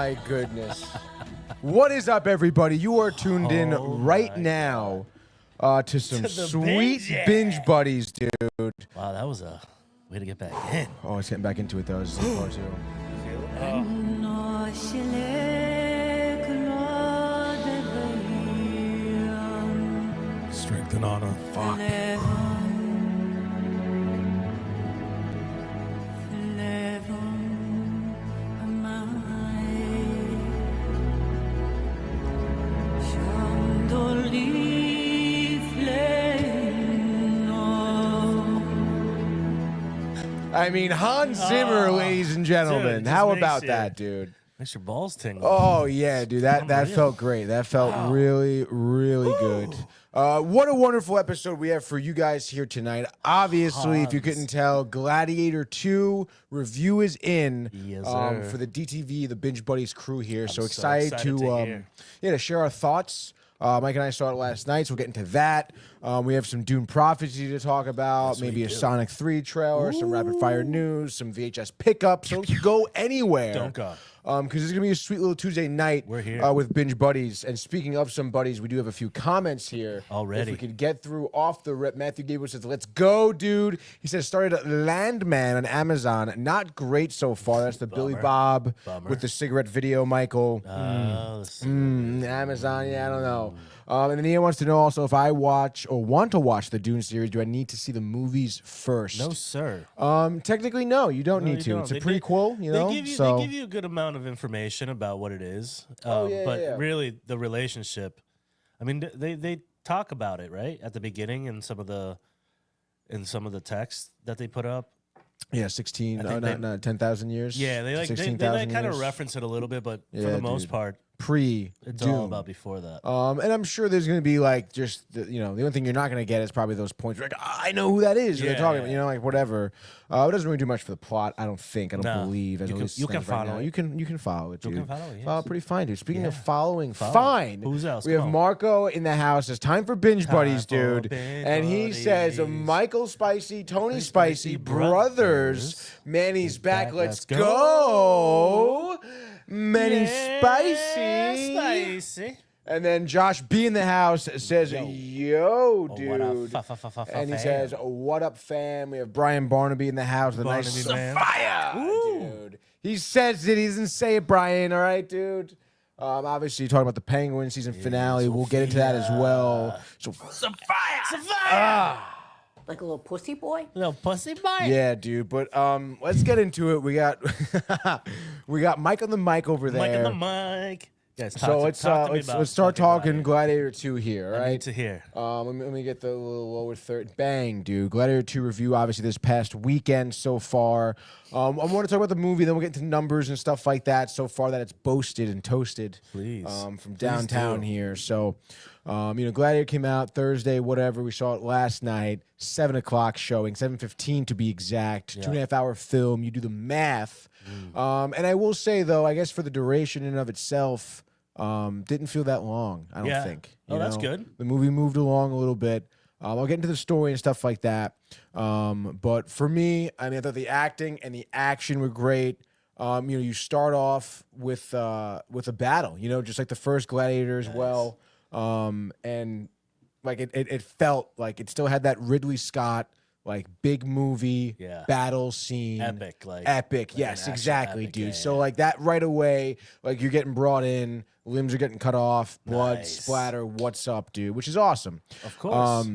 my goodness. What is up, everybody? You are tuned in right now to some sweet binge buddies, dude. Wow, that was a way to get back in. Oh, it's getting back into it, though. This is part two. Strength and honor. Fuck. I mean, Hans Zimmer, ladies and gentlemen. Dude, How about that, dude? Makes your balls tingle. Oh, yeah, dude. That felt great. That felt really, really good. What a wonderful episode we have for you guys here tonight. Obviously, if you couldn't tell, Gladiator 2 review is in for the DTV, the Binge Buddies crew here. So excited to share our thoughts. Mike and I saw it last night, so we'll get into that. We have some Dune prophecy to talk about, yes, maybe a Sonic 3 trailer, some rapid fire news, some VHS pickups. So don't go anywhere. Don't go. Because it's going to be a sweet little Tuesday night. We're here. With Binge Buddies. And speaking of some buddies, we do have a few comments here. Already. If we could get through off the rip. Matthew Gable says, let's go, dude. He says, started Landman on Amazon. Not great so far. That's the Billy Bob with the cigarette video, Michael. Amazon, yeah, I don't know. And then he wants to know also if I watch or want to watch the Dune series, do I need to see the movies first? No, sir. Technically, no. You don't need to. It's a prequel, you know? They give you a good amount of information about what it is. But really, the relationship, I mean, they talk about it, right? At the beginning in some of the text that they put up. Yeah, 10,000 years. Yeah, they kind of reference it a little bit, but for the most part, it's all about before that. And I'm sure there's going to be like just the only thing you're not going to get is probably those points where like, I know who that is. They're talking about, like whatever. It doesn't really do much for the plot. I don't believe. You can follow it. You can follow it, dude. You can follow it. Yes. Pretty fine, dude. Speaking of following, fine. Who's else? We have Marco in the house. It's time for Binge Buddies, dude. And he says, Michael Spicy, Tony Spicy, brothers. Manny's back. Let's go. Manny Spicy. And then Josh B in the house says, yo, dude. And he says, what up, fam? We have Brian Barnaby in the house with a nice fire, dude. He says it. He doesn't say it, Brian. All right, dude? Obviously, talking about the Penguin season finale. We'll get into that as well. So, Sophia! Like a little pussy boy? Little pussy boy? Yeah, dude. But let's get into it. We got Mike on the mic over there. Mike on the mic. Yes, so let's start talking Gladiator 2 here, right? I need to hear. Let me get the little lower third. Bang, dude. Gladiator 2 review, obviously, this past weekend so far. I want to talk about the movie, then we'll get into numbers and stuff like that so far that it's boasted and toasted. Please. From downtown here. So, Gladiator came out Thursday, whatever. We saw it last night, 7 o'clock showing, 7:15 to be exact. 2.5 hour film. You do the math. And I will say, though, I guess for the duration in and of itself, didn't feel that long, I don't think. That's good. The movie moved along a little bit. I'll get into the story and stuff like that. But for me, I mean, I thought the acting and the action were great. You start off with a battle, just like the first Gladiator as well. And like it felt like it still had that Ridley Scott like big movie battle scene. Epic. Yes, exactly, dude. Yeah, so like that right away, like you're getting brought in, limbs are getting cut off, blood splatter, what's up, dude? Which is awesome. Of course.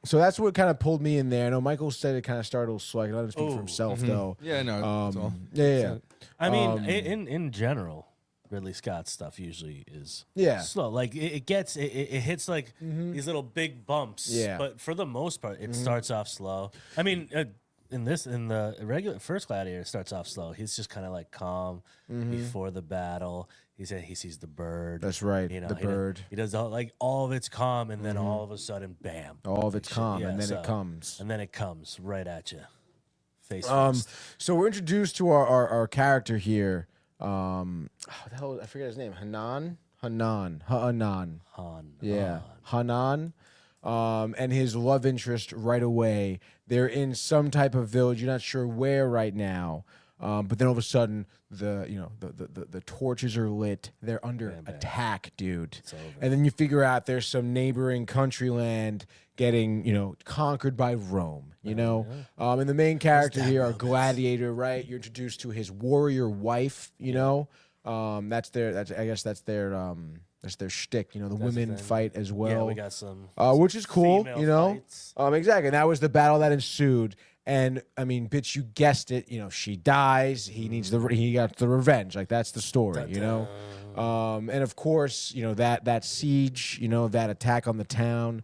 So that's what kind of pulled me in there. I know Michael said it kind of started a little slow. I can let him speak for himself though. Yeah, no, that's all. Yeah. I mean, in general, Ridley Scott stuff usually is slow. Like it hits like these little big bumps. Yeah. But for the most part, it starts off slow. I mean, in the regular first Gladiator, it starts off slow. He's just kind of like calm before the battle. He said he sees the bird. That's right. The bird. He does all of it's calm, and then all of a sudden, bam! All of it's calm, and then it comes. And then it comes right at you, face first. So we're introduced to our character here. The hell, I forget his name. Hanan. Yeah, Hanan. And his love interest right away. They're in some type of village. You're not sure where right now. But then all of a sudden, the torches are lit. They're under attack, dude. And then you figure out there's some neighboring country land getting, conquered by Rome, And the main character here are Gladiator, right? You're introduced to his warrior wife, That's their shtick, the women fight as well. Yeah, we got some which is cool, fights. Exactly. And that was the battle that ensued. And I mean, bitch, you guessed it. She dies. He got the revenge. Like that's the story, And of course, that siege, that attack on the town,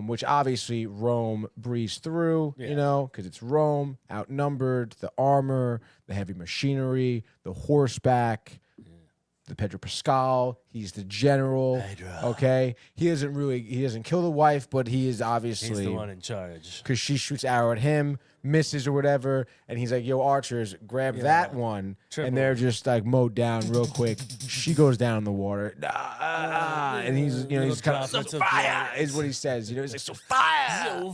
which obviously Rome breezed through, because it's Rome, outnumbered, the armor, the heavy machinery, the horseback. The Pedro Pascal, he's the general. Okay, he doesn't kill the wife, but he is obviously he's the one in charge because she shoots arrow at him, misses or whatever, and he's like, "Yo, archers, grab that one," and they're just like mowed down real quick. She goes down in the water, and he's kind of so fire is what he says. He's like so fire.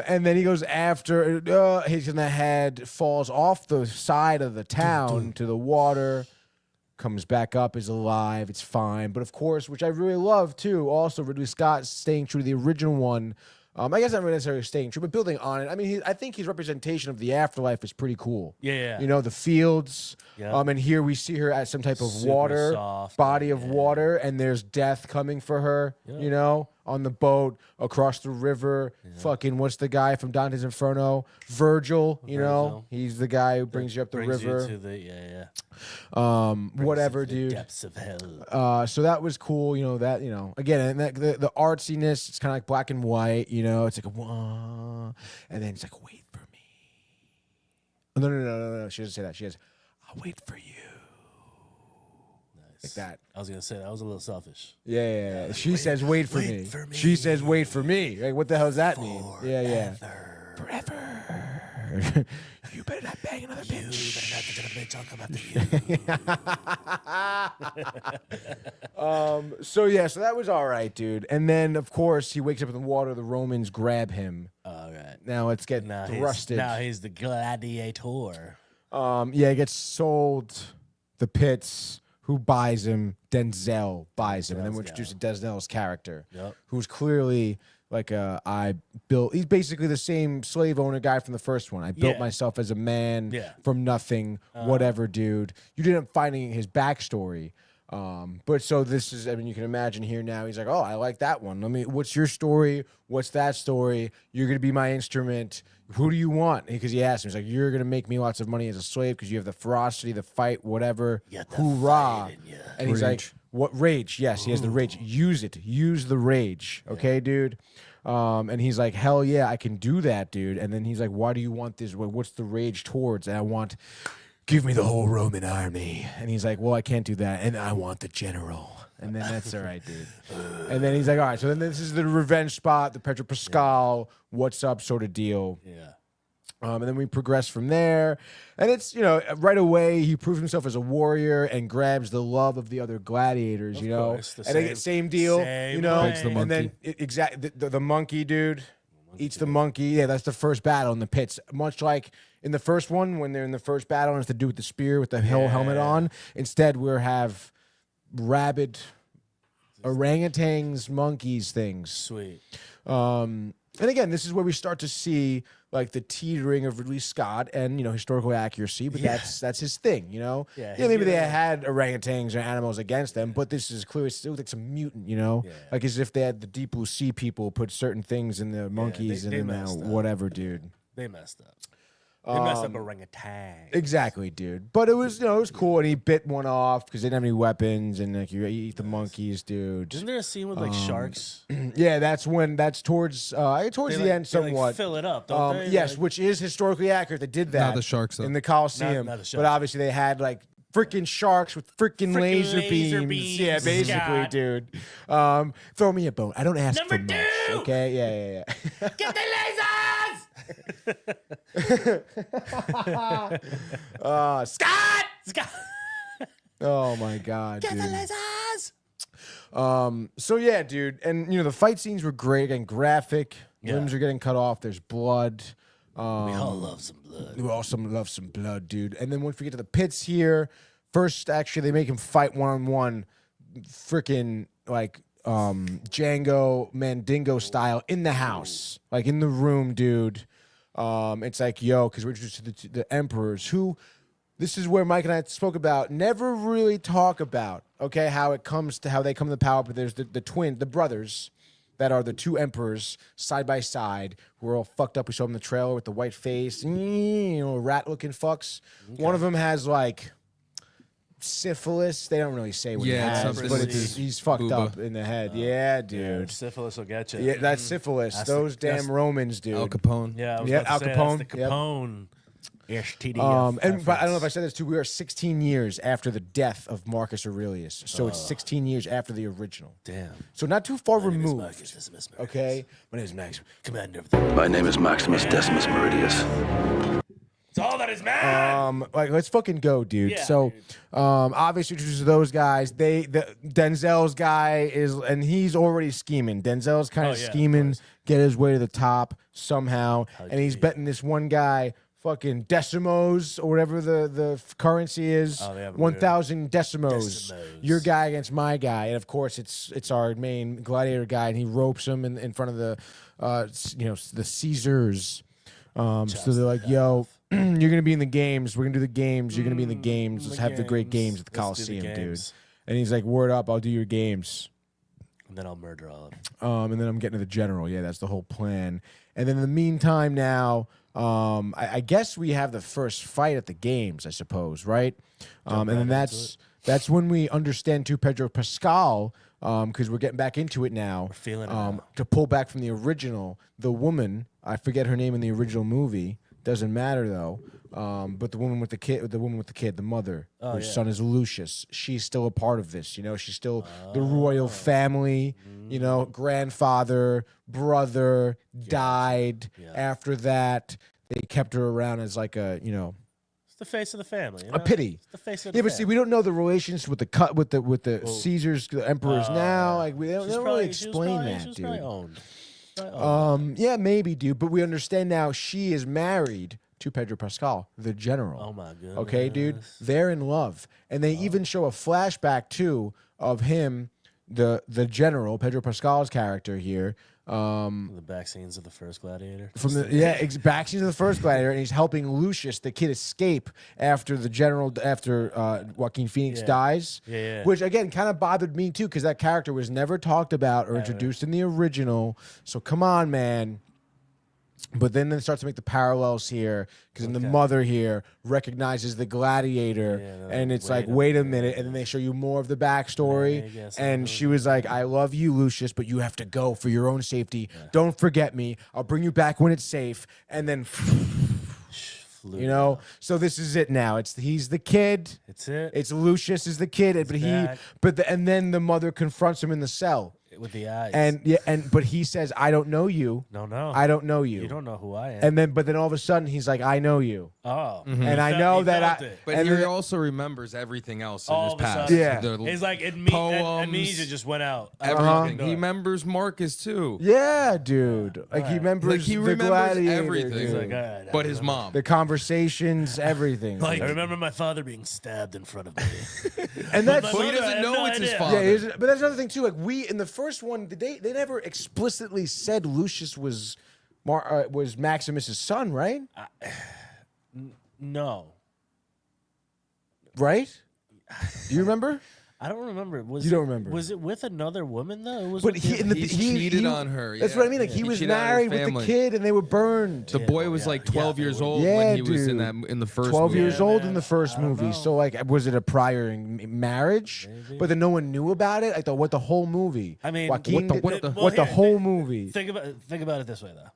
And then he goes after, hits in the head, falls off the side of the town to the water. Comes back up, is alive, it's fine. But of course, which I really love too, also Ridley Scott staying true to the original one. I guess not necessarily staying true, but building on it. I mean, I think his representation of the afterlife is pretty cool. Yeah. The fields. Yeah. And here we see her at some type of Super body of water, and there's death coming for her, on the boat, across the river. Fucking, what's the guy from Dante's Inferno? Virgil, he's the guy who brings you up the river. You to the, whatever, dude. Depths of hell. So that was cool, again, and the artsiness, it's kind of like black and white, it's like a wah, and then it's like, wait for me. No, she doesn't say that. She says, I'll wait for you. Like that. I was gonna say that was a little selfish. Yeah. She says, "Wait for me." She says, "Wait for me." Like, what the hell does that mean? Yeah. Forever. You better not bang another bitch. You better not bitch. I'll come after you. So that was all right, dude. And then, of course, he wakes up in the water. The Romans grab him. All right. Now let's get thrusted. Now he's the gladiator. He gets sold. The pits. Who buys him? Denzel buys him. And then we're introduced to Denzel's character, who's clearly like he's basically the same slave owner guy from the first one. I built myself as a man from nothing, whatever, dude. You didn't finding his backstory. But so this is, you can imagine here now, he's like, oh, I like that one. What's your story? What's that story? You're going to be my instrument. Who do you want? Because he asked him, he's like, you're going to make me lots of money as a slave because you have the ferocity, the fight, whatever. Hoorah. And he's like, what rage? Yes, he has the rage. Use it. Use the rage. Okay, dude? And he's like, hell yeah, I can do that, dude. And then he's like, why do you want this? What's the rage towards? And give me the whole Roman army. And he's like, well, I can't do that. And I want the general. And then that's all right, dude. And then he's like, all right, so then this is the revenge spot, the Pedro Pascal, what's up sort of deal. Yeah. And then we progress from there. And it's, right away, he proves himself as a warrior and grabs the love of the other gladiators, Course, same deal, Takes the monkey. And then, the monkey, dude. Eats the monkey. Yeah, that's the first battle in the pits. Much like in the first one, when they're in the first battle and it's to do with the spear with the whole helmet on. Instead, we'll have rabid orangutans, monkeys, things. Sweet. And again, this is where we start to see like the teetering of Ridley Scott and historical accuracy, but that's his thing, maybe they had orangutans or animals against them, but this is clearly still like some mutant, like as if they had the Deep Blue Sea people put certain things in the monkeys and then whatever, dude. They messed up. They messed up orangutan. Exactly, dude. But it was, it was cool, and he bit one off because they didn't have any weapons, and like you eat the monkeys, dude. Isn't there a scene with like sharks? Yeah, that's towards the end somewhat. Fill it up, don't they? Yes, which is historically accurate. They did that. Not the sharks though. In the Coliseum, Not the sharks. but obviously they had like freaking sharks with freaking laser beams. Yeah, basically, God. dude. Throw me a bone. I don't ask Number for much. two! Okay, yeah. Get the lasers! Scott! Oh my God, Get dude. the lasers! So yeah, dude, and the fight scenes were great and graphic. Yeah. Limbs are getting cut off. There's blood. We all love some blood. We also love some blood, dude. And then once we get to the pits here, first actually they make him fight one-on-one, freaking like Django Mandingo style in the house, like in the room, dude. It's like, yo, because we're introduced to the emperors who, this is where Mike and I spoke about, never really talk about, okay, how it comes to how they come to power, but there's the brothers that are the two emperors side by side who are all fucked up. We saw them in the trailer with the white face, rat-looking fucks. Okay. One of them has like syphilis. They don't really say what he has, but he's fucked up in the head. Yeah, dude. Yeah, syphilis will get you. Yeah, that's syphilis. That's those damn Romans, dude. Al Capone. Yeah, Al Capone. That's the Capone. But I don't know if I said this too. We are 16 years after the death of Marcus Aurelius, so it's 16 years after the original. Damn. So not too far removed. Marcus. Okay. My name is Max. Commander of the. My name is Maximus Decimus Meridius. It's all that is man. Like, let's fucking go, dude. Yeah, So, obviously, introduces those guys. Denzel's guy is, and he's already scheming. Denzel's kind of scheming, get his way to the top somehow, and he's betting this one guy fucking decimos or whatever the currency is. 1,000 decimos. Your guy against my guy, and of course, it's our main gladiator guy, and he ropes him in front of the the Caesars. So they're like, yo, you're going to be in the games. We're going to do the games. You're going to be in the games. Let's have the great games at the Coliseum, dude. And he's like, word up, I'll do your games. And then I'll murder all of them. And then I'm getting to the general. Yeah, that's the whole plan. And then in the meantime now, I guess we have the first fight at the games, I suppose, right? And then that's when we understand too Pedro Pascal, because we're getting back into it now. We're feeling it to pull back from the original, the woman, I forget her name in the original movie. Doesn't matter though. But the woman with the kid, the mother, her son is Lucius. She's still a part of this. She's still the royal family. Grandfather, brother died. Yeah. After that, they kept her around as like a It's the face of the family. a pity. It's the face of the Yeah, but family. see, we don't know the relations with the Caesars, the emperors now. Like they don't really explain that, dude. Owned. Yeah, maybe, dude. But we understand now she is married to Pedro Pascal, the general. Oh my goodness. Okay, dude. They're in love, and they even show a flashback too of him, the general, Pedro Pascal's character here. The back scenes of the first Gladiator. From the back scenes of the first Gladiator, and he's helping Lucius, the kid, escape after Joaquin Phoenix dies. Yeah. Which again kind of bothered me too, because that character was never talked about or introduced in the original. So come on, man. But then it starts to make the parallels here, because then the mother here recognizes the gladiator, and it's like, wait a minute, and then they show you more of the backstory, and she was like, I love you, Lucius, but you have to go for your own safety. Don't forget me. I'll bring you back when it's safe, and then, so this is it now. He's the kid. It's it. It's Lucius is the kid, and then the mother confronts him in the cell. With the eyes. But he says, I don't know you. No. I don't know you. You don't know who I am. But then all of a sudden he's like, I know you. Oh. And I know that But he also remembers everything else in his past. Yeah. It's like poems, amnesia just went out. Everything. He remembers Marcus too. Yeah, dude. Like he remembers the Gladiator, everything. dude. He's like, all right, But his mom. The conversations, everything. I remember my father being stabbed in front of me. And that's But he doesn't know it's his father. Yeah, but that's another thing too. Like in the first one, they never explicitly said Lucius was Maximus's son, right? No. Right? Do you remember? I don't remember. You don't remember? Was it with another woman though? It was. But with he him? cheated on her. That's what I mean. Like he was married with the kid, and they were burned. The boy was like 12 years old Yeah, when he was dude. in the first 12 movie. years old in man. the first I don't movie. know. So like, was it a prior marriage? Maybe. But then no one knew about it. I thought, what the whole movie? I mean, Joaquin, what the- what the whole movie? Think about it this way though.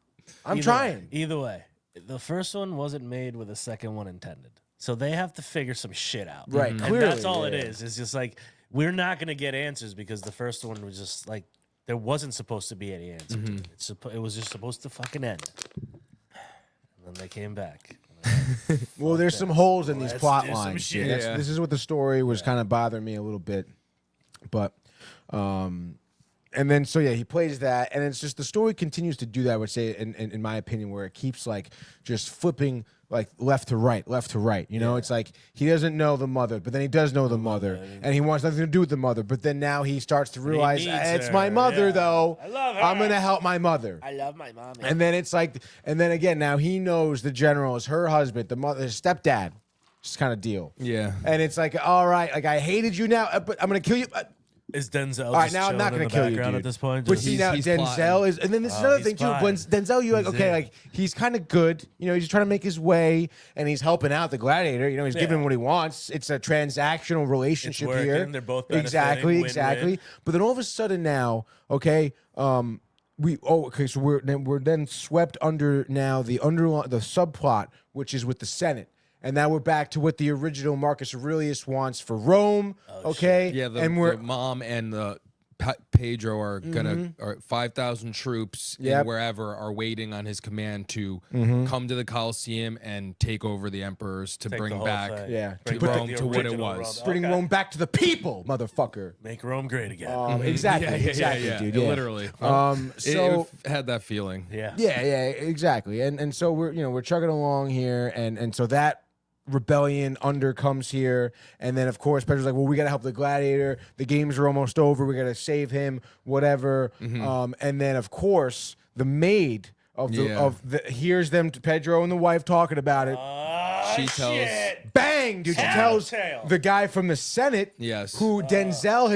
I'm Either trying. way, either way, the first one wasn't made with a second one intended, so they have to figure some shit out. Right, And clearly, that's all it yeah. is. It's just like we're not gonna get answers because the first one was just like there wasn't supposed to be any answers. It was just supposed to fucking end. And then they came back. Well, there's some holes in these Let's plot do some lines. shit. Yeah. This is what the story was kind of bothering me a little bit, but And then so he plays that, and it's just the story continues to do that. I would say, in my opinion, where it keeps like just flipping like left to right. You know, it's like he doesn't know the mother, but then he does know the mother, and he wants nothing to do with the mother. But then now he starts to realize it's my mother, though. I love her. I'm gonna help my mother. I love my mom. And then it's like, and then again, now he knows the general is her husband, the mother, his stepdad, just kind of deal. Yeah. And it's like, all right, like I hated you now, but I'm gonna kill you. Is Denzel All right, just now I'm not going gonna to kill you, dude. at this point? But Just- see, now he's Denzel plotting. is, and then this is another he's thing too. When fine. Denzel, you're like, He's okay, in. like he's kind of good. You know, he's trying to make his way, and he's helping out the gladiator. You know, he's giving him what he wants. It's a transactional relationship working. here. They're both benefiting. exactly, Win-win. exactly. But then all of a sudden now, okay, so we're then swept under now the subplot, which is with the Senate. And now we're back to what the original Marcus Aurelius wants for Rome, okay? Yeah, and we're the mom and the Pedro are gonna are 5,000 troops Yep. in wherever are waiting on his command to come to the Colosseum and take over the emperors to Take the bring whole back thing. Yeah. Bring Put back Rome the to what it original was. Rome. bring Okay. Rome back to the people, motherfucker. Make Rome great again. Exactly, exactly, dude. Yeah. Literally. So it had that feeling. yeah. yeah, exactly. And so we're chugging along here, and so that rebellion comes here, and then of course Pedro's like, well, we gotta help the gladiator. The games are almost over. We gotta save him, whatever. And then of course the maid of the hears them, Pedro and the wife talking about it. She tells Bang, dude! She tells Tattletale. the guy from the Senate, Yes. who Denzel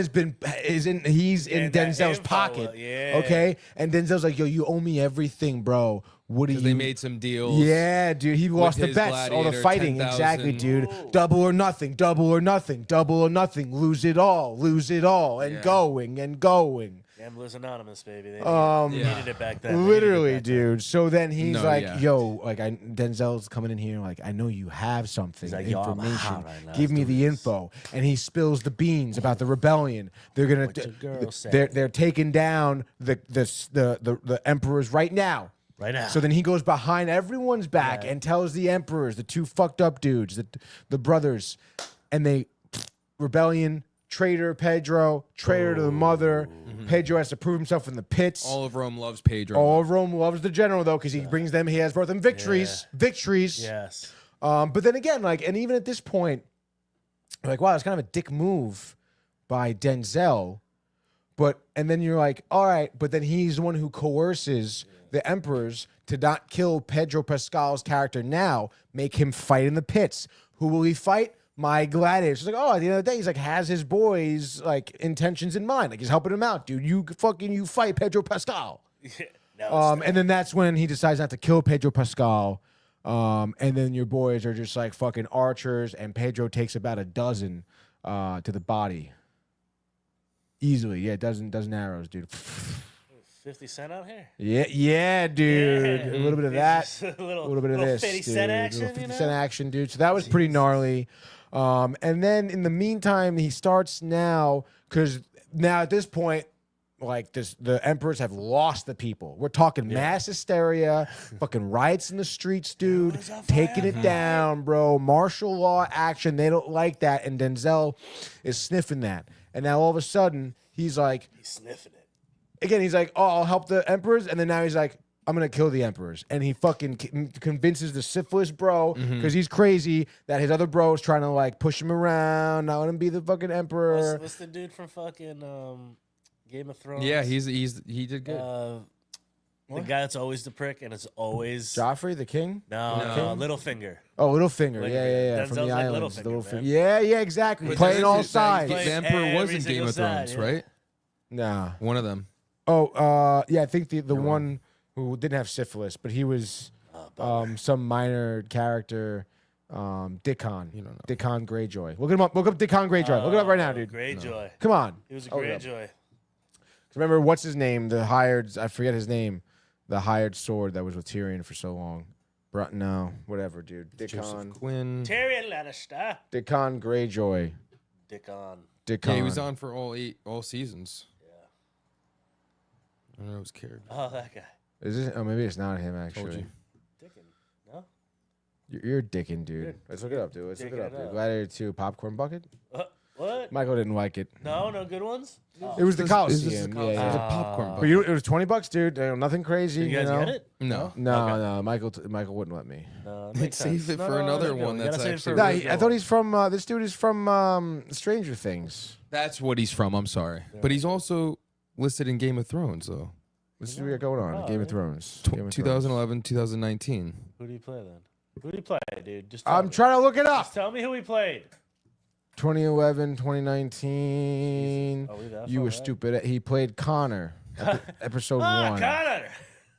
he's in And that Denzel's info, pocket, yeah. okay? And Denzel's like, yo, you owe me everything, bro. What do you? they made some deals. Yeah, dude, he lost the his bets, all the gladiator, fighting, 10,000. exactly, dude. Double or nothing, double or nothing, double or nothing. Lose it all, and Yeah. going and going. Gamblers Anonymous, baby. They Um, needed it back then. They needed it Literally, back then. dude. So then he's No, like, yeah. "Yo, like, Denzel's coming in here. Like, I know you have something, like, "Yo, I'm information. hot right now. Give me Let's do the this." info." And he spills the beans about the rebellion. They're gonna, What your girl said. they're taking down the emperors right now. Right now. So then he goes behind everyone's back and tells the emperors, the two fucked up dudes, the brothers, and they rebellion. Traitor Pedro, traitor to the mother. Pedro has to prove himself in the pits. All of Rome loves Pedro. All of Rome loves the general though, because he brings them. He has brought them victories. Yes. But then again, like, and even at this point, like, wow, it's kind of a dick move by Denzel. And then you're like, all right, but then he's the one who coerces the emperors to not kill Pedro Pascal's character now, make him fight in the pits. Who will he fight? My gladiator. She's like, oh, at the end of the day, he's like, has his boys' like intentions in mind. Like, he's helping him out, dude. You fight Pedro Pascal. And then that's when he decides not to kill Pedro Pascal. And then your boys are just like fucking archers, and Pedro takes about a dozen to the body. Easily, yeah, dozen arrows, dude. 50 Cent out here? Yeah, dude. Yeah. A little bit of It's that. just a little bit of this, 50 dude. Cent A action, little 50 you know? Cent action, dude. So that was pretty gnarly. And then in the meantime, he starts now, because now at this point, like the emperors have lost the people. We're talking mass hysteria, fucking riots in the streets, dude. Taking it down, bro. Martial law action. They don't like that. And Denzel is sniffing that. And now all of a sudden, he's like, He's sniffing it. again, he's like, oh, I'll help the emperors. And then now he's like, I'm going to kill the emperors. And he fucking convinces the syphilis bro, because he's crazy, that his other bro is trying to like push him around, not let him be the fucking emperor. What's the dude from fucking Game of Thrones? Yeah, he did good. The guy that's always the prick, and it's always Joffrey, the king? no, Littlefinger. Oh, Littlefinger. Yeah. Denzel's From the like islands. The Littlefinger, man. Yeah, exactly. But Playing all that- sides. The emperor was Every in Game single of Thrones, side, yeah. right? Nah. One of them. Oh, yeah, I think the one who didn't have syphilis, but he was some minor character, Dickon. You don't know. Dickon Greyjoy. Look him up. Look up Dickon Greyjoy. Look it up right now, dude. Greyjoy. Come on. He was a Look it up. Greyjoy. Remember, what's his name? The hired, I forget his name. The hired sword that was with Tyrion for so long. No, whatever, dude. Joseph Dickon. Quinn. Tyrion Lannister. Dickon Greyjoy. Dickon. Dickon. Yeah, he was on for all seasons. I don't know his character. Oh, that guy. Is this? Oh, maybe it's not him, actually. you. Dickon. No? You're Dickin, dude. Let's look it up, dude. Let's look it Dicking up, it dude. up. Gladiator 2, Popcorn Bucket? What? it? Michael didn't like it. No good ones. It was the This is Coliseum. the Coliseum. Yeah, It's a yeah. popcorn But bucket. it was $20, dude. Nothing crazy. Did you guys get it? No. No. Michael wouldn't let me. No, Save it for another one that's actually No, I thought he's from. This dude is from Stranger Things. That's what he's from. I'm sorry. But he's also listed in Game of Thrones, though. This is what we got going on. Oh, Game of really? Thrones. Game of Thrones. 2011, 2019. Who do you play then? Who do you play, dude? Just I'm trying to look it up. Just tell me who he played. 2011, 2019. Are we that You far were back? stupid. He played Connor. Episode 1. Connor.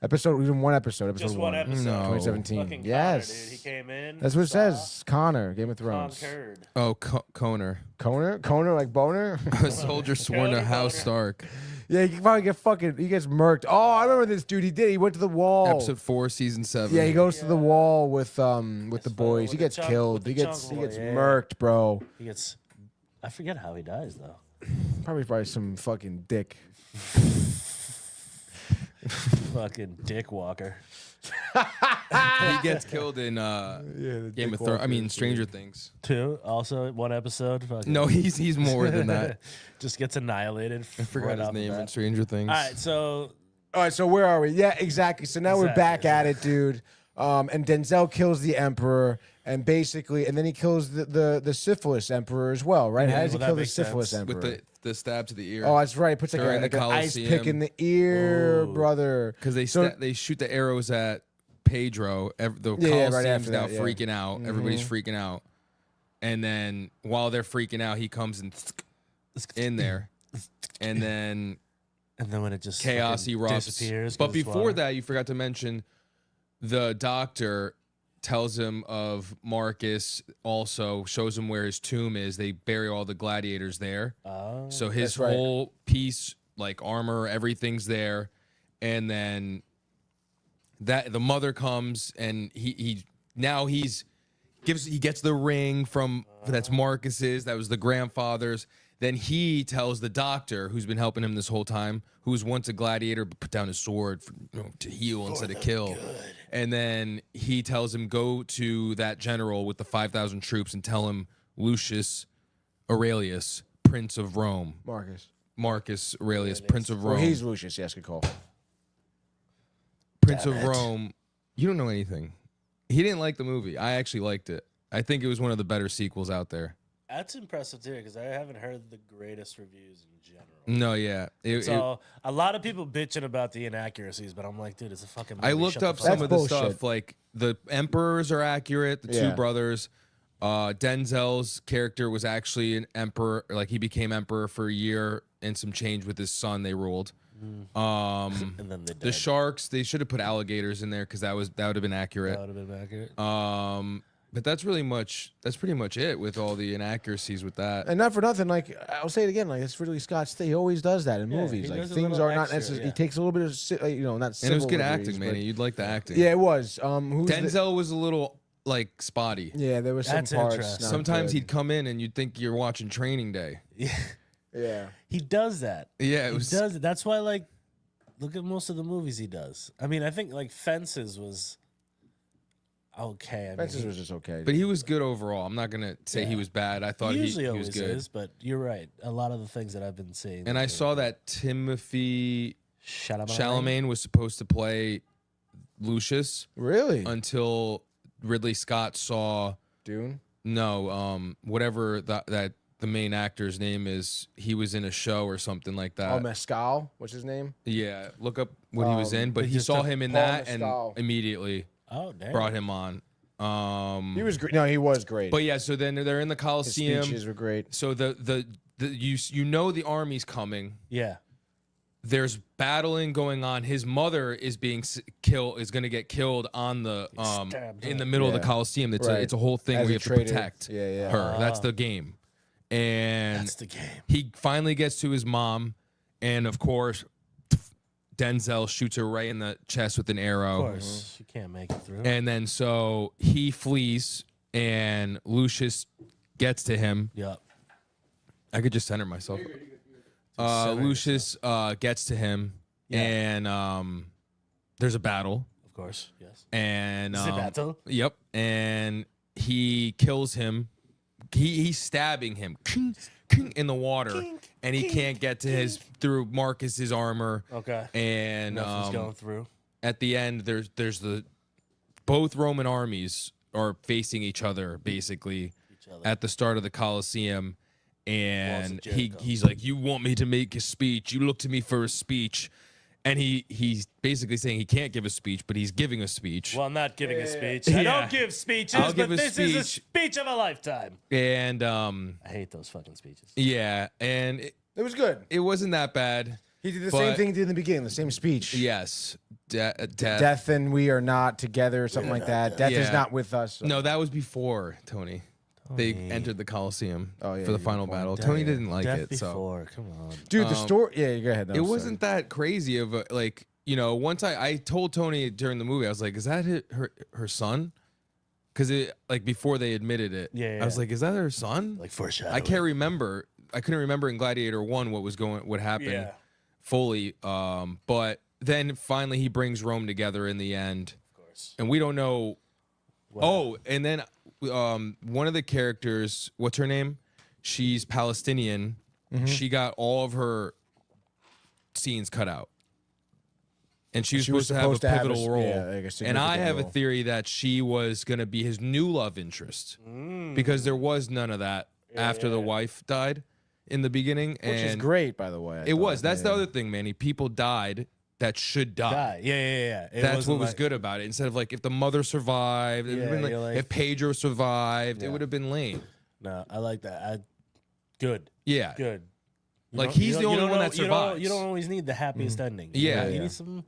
Episode. It was in one episode. Episode Just one episode. No. 2017. Fucking Yes. Connor, dude. He came in. That's what it saw, says. Connor. Game of Thrones. Conquered. Oh, Coner. Coner like boner. A soldier sworn to Coner House Boner. Stark. Yeah, he can probably get fucking. He gets murked. Oh, I remember this dude. He did. He went to the wall. Episode 4, season 7. Yeah, he goes to the wall with the boys. with He the gets chunk- killed. with the He gets chunk boy, yeah. murked, bro. He gets. I forget how he dies though. Probably by some fucking dick. Fucking Dick Walker. He gets killed in the Game of Dick Thrones. I Walker mean, is Stranger Things. Two. Also one episode. Fucking No, he's more than that. just gets annihilated. I forgot his name in Stranger Things. All right, so All right, so where are we? Yeah, exactly. So now we're back at it, dude. And Denzel kills the Emperor, and basically, and then he kills the Syphilis Emperor as well, right? Yeah, How does he well, that kill the makes Syphilis sense. Emperor? With the stab to the ear. Oh, that's right. He puts During like the an ice Coliseum. pick in the ear, Ooh. brother. Because they So- they shoot the arrows at Pedro. The Yeah, Coliseum's right after now that, yeah. freaking out. Everybody's freaking out. And then while they're freaking out, he comes and in there. And then and then when it just chaos fucking erupts. disappears. But 'cause it's before water. that, you forgot to mention the doctor tells him of Marcus, also shows him where his tomb is. They bury all the gladiators there. Oh. So his That's right. whole piece, like armor, everything's there. And then that the mother comes and he gets the ring from that's Marcus's, that was the grandfather's. Then he tells the doctor who's been helping him this whole time, who was once a gladiator but put down his sword to heal instead of kill. And then he tells him go to that general with the 5,000 troops and tell him Lucius Aurelius, Prince of Rome. Marcus Aurelius, Prince of Rome. Well, he's Lucius. Yes, good call. Prince of Rome. You don't know anything. He didn't like the movie. I actually liked it. I think it was one of the better sequels out there. That's impressive too, because I haven't heard the greatest reviews in general. No, yeah. So a lot of people bitching about the inaccuracies, but I'm like, dude, it's a fucking movie. I looked Shut the up fuck some That's of the bullshit. stuff. Like the emperors are accurate. The Yeah. two brothers. Denzel's character was actually an emperor. Like he became emperor for a year and some change with his son. They ruled. And then they The died. sharks. They should have put alligators in there because that would have been accurate. That would have been accurate. But that's pretty much it with all the inaccuracies with that. And not for nothing, like I'll say it again, like it's Ridley Scott's thing. He always does that in movies. he Like does a things little are not extra, necessary. yeah. He takes a little bit of, not. And it was civil good liberties, acting, but- man. You'd like the acting. Yeah, it was. Who's Denzel was a little like spotty. yeah, there was some That's parts. interesting. not Sometimes good. he'd come in and you'd think you're watching Training Day. Yeah. He does that. Yeah, it He was. does it. That's why, like, look at most of the movies he does. I mean, I think like Fences was okay. I mean, Fences was just okay. But he was good overall. I'm not gonna say he was bad. I thought he he usually was always good. is, but you're right. A lot of the things that I've been seeing. And I saw that Timothy Chalamet. Chalamet was supposed to play Lucius really until Ridley Scott saw Dune. whatever that the main actor's name is. He was in a show or something like that. Oh, Mescal. What's his name? Yeah, look up what he was in. But they he just saw took him in Paul that Mescal. and immediately Oh, damn. brought him on. He was great. No, he was great. But yeah, so then they're in the his Coliseum. speeches were great. So the you know the army's coming. Yeah. There's battling going on. His mother is being killed. Is going to get killed on the stabbed in her. the middle of Yeah. the Coliseum. It's Right. it's a whole thing As where a you have to traitor. protect Yeah, yeah. her. That's the game. And That's the game. he finally gets to his mom, and of course, Denzel shoots her right in the chest with an arrow. Of course, you can't make it through. And then so he flees, and Lucius gets to him. Yep. I could just center myself. Lucius gets to him, and there's a battle. Of course. Yes. And Is it battle? Yep. And he kills him. He's stabbing him. in the water, and he can't get to his through Marcus's armor. Okay. And Nothing's going through. at the end, there's the both Roman armies are facing each other basically at the start of the Colosseum, and he's like, "You want me to make a speech? You look to me for a speech." And he's basically saying he can't give a speech, but he's giving a speech. Well, I'm not giving a speech. I don't give speeches, I'll give but a this is a speech. speech of a lifetime. And I hate those fucking speeches. yeah, and It was good. it wasn't that bad. He did the same thing he did in the beginning, the same speech. Yes, death. Death and we are not together, or something like that. Death is Yeah. not with us. No, that was before Tony. They entered the Coliseum Oh, yeah, for the yeah, final battle. Tony didn't like Death it, so before. Come on. Dude, the story. Yeah, go ahead. No, it sorry. wasn't that crazy of a, like, you know. Once I told Tony during the movie, I was like, "Is that her son?" Because it, like, before they admitted it, Yeah, I was yeah. like, "Is that her son?" Like foreshadowing. I can't remember. I couldn't remember in Gladiator 1 what happened Yeah. fully. But then finally he brings Rome together in the end. Of course. And we don't know. Oh, and then one of the characters, what's her name? She's Palestinian. She got all of her scenes cut out. And she was supposed to have a pivotal role. yeah, like a And I significant have a role. theory that she was going to be his new love interest. Because there was none of that after the wife died in the beginning. Which is and great, by the way. I It thought. was. That's the Yeah. other thing, Manny. People died that should die. Die. Yeah. It That's wasn't what was like- good about it. Instead of like if the mother survived, it would've been you're like- if Pedro survived, it Yeah. would have been lame. No, I like that. Good. Yeah. Good. You Like, don't- he's you the don't- only you one don't- that you don't- survives. You don't always need the happiest ending. Yeah. You Yeah. need some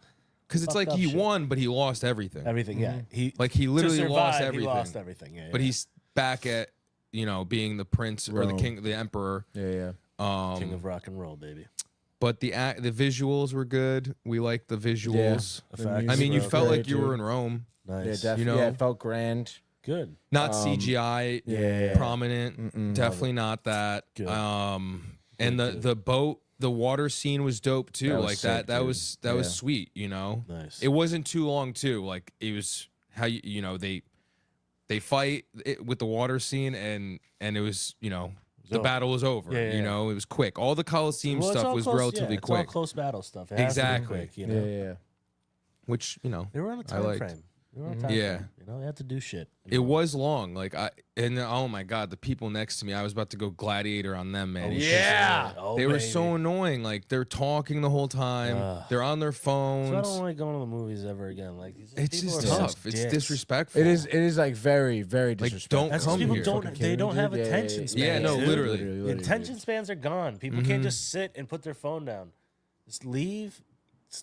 Because it's fucked like up he shit. won, but he lost everything. everything. Yeah. Like he to literally survive, lost everything. He lost everything. Yeah. But he's back at being the prince or the Rome. king, the emperor. Yeah. king of rock and roll, baby. But the visuals were good. We liked the visuals. The The facts I mean, you were felt great, like you were dude. in Rome. Yeah, nice. definitely. You know? Yeah, it felt grand. Good. Not CGI yeah. prominent. Definitely not that. Good. And the boat, the water scene was dope too. That was Like sick, that dude. was Yeah. sweet, you know. Nice. It wasn't too long too. Like it was how they fight it with the water scene and it was, the over. battle was over. Yeah. It was quick. All the Coliseum Well, it's stuff all was close, relatively it's all quick. close battle stuff. It has to be Exactly. quick, you Yeah, know? yeah. Which, They were on a I time liked. frame. They were on a time Yeah. frame. They had to do shit. It was long. Like oh my god, the people next to me, I was about to go Gladiator on them, man. It's just- Yeah. Oh, they were baby. so annoying. Like they're talking the whole time. They're on their phones. So I don't like going to the movies ever again. Like these It's people just are tough. such It's dicks. disrespectful. It is like very, very disrespectful. don't That's come people here. don't. They don't have attention spans. Yeah, no, dude. literally. The attention spans are gone. People can't just sit and put their phone down. Just leave.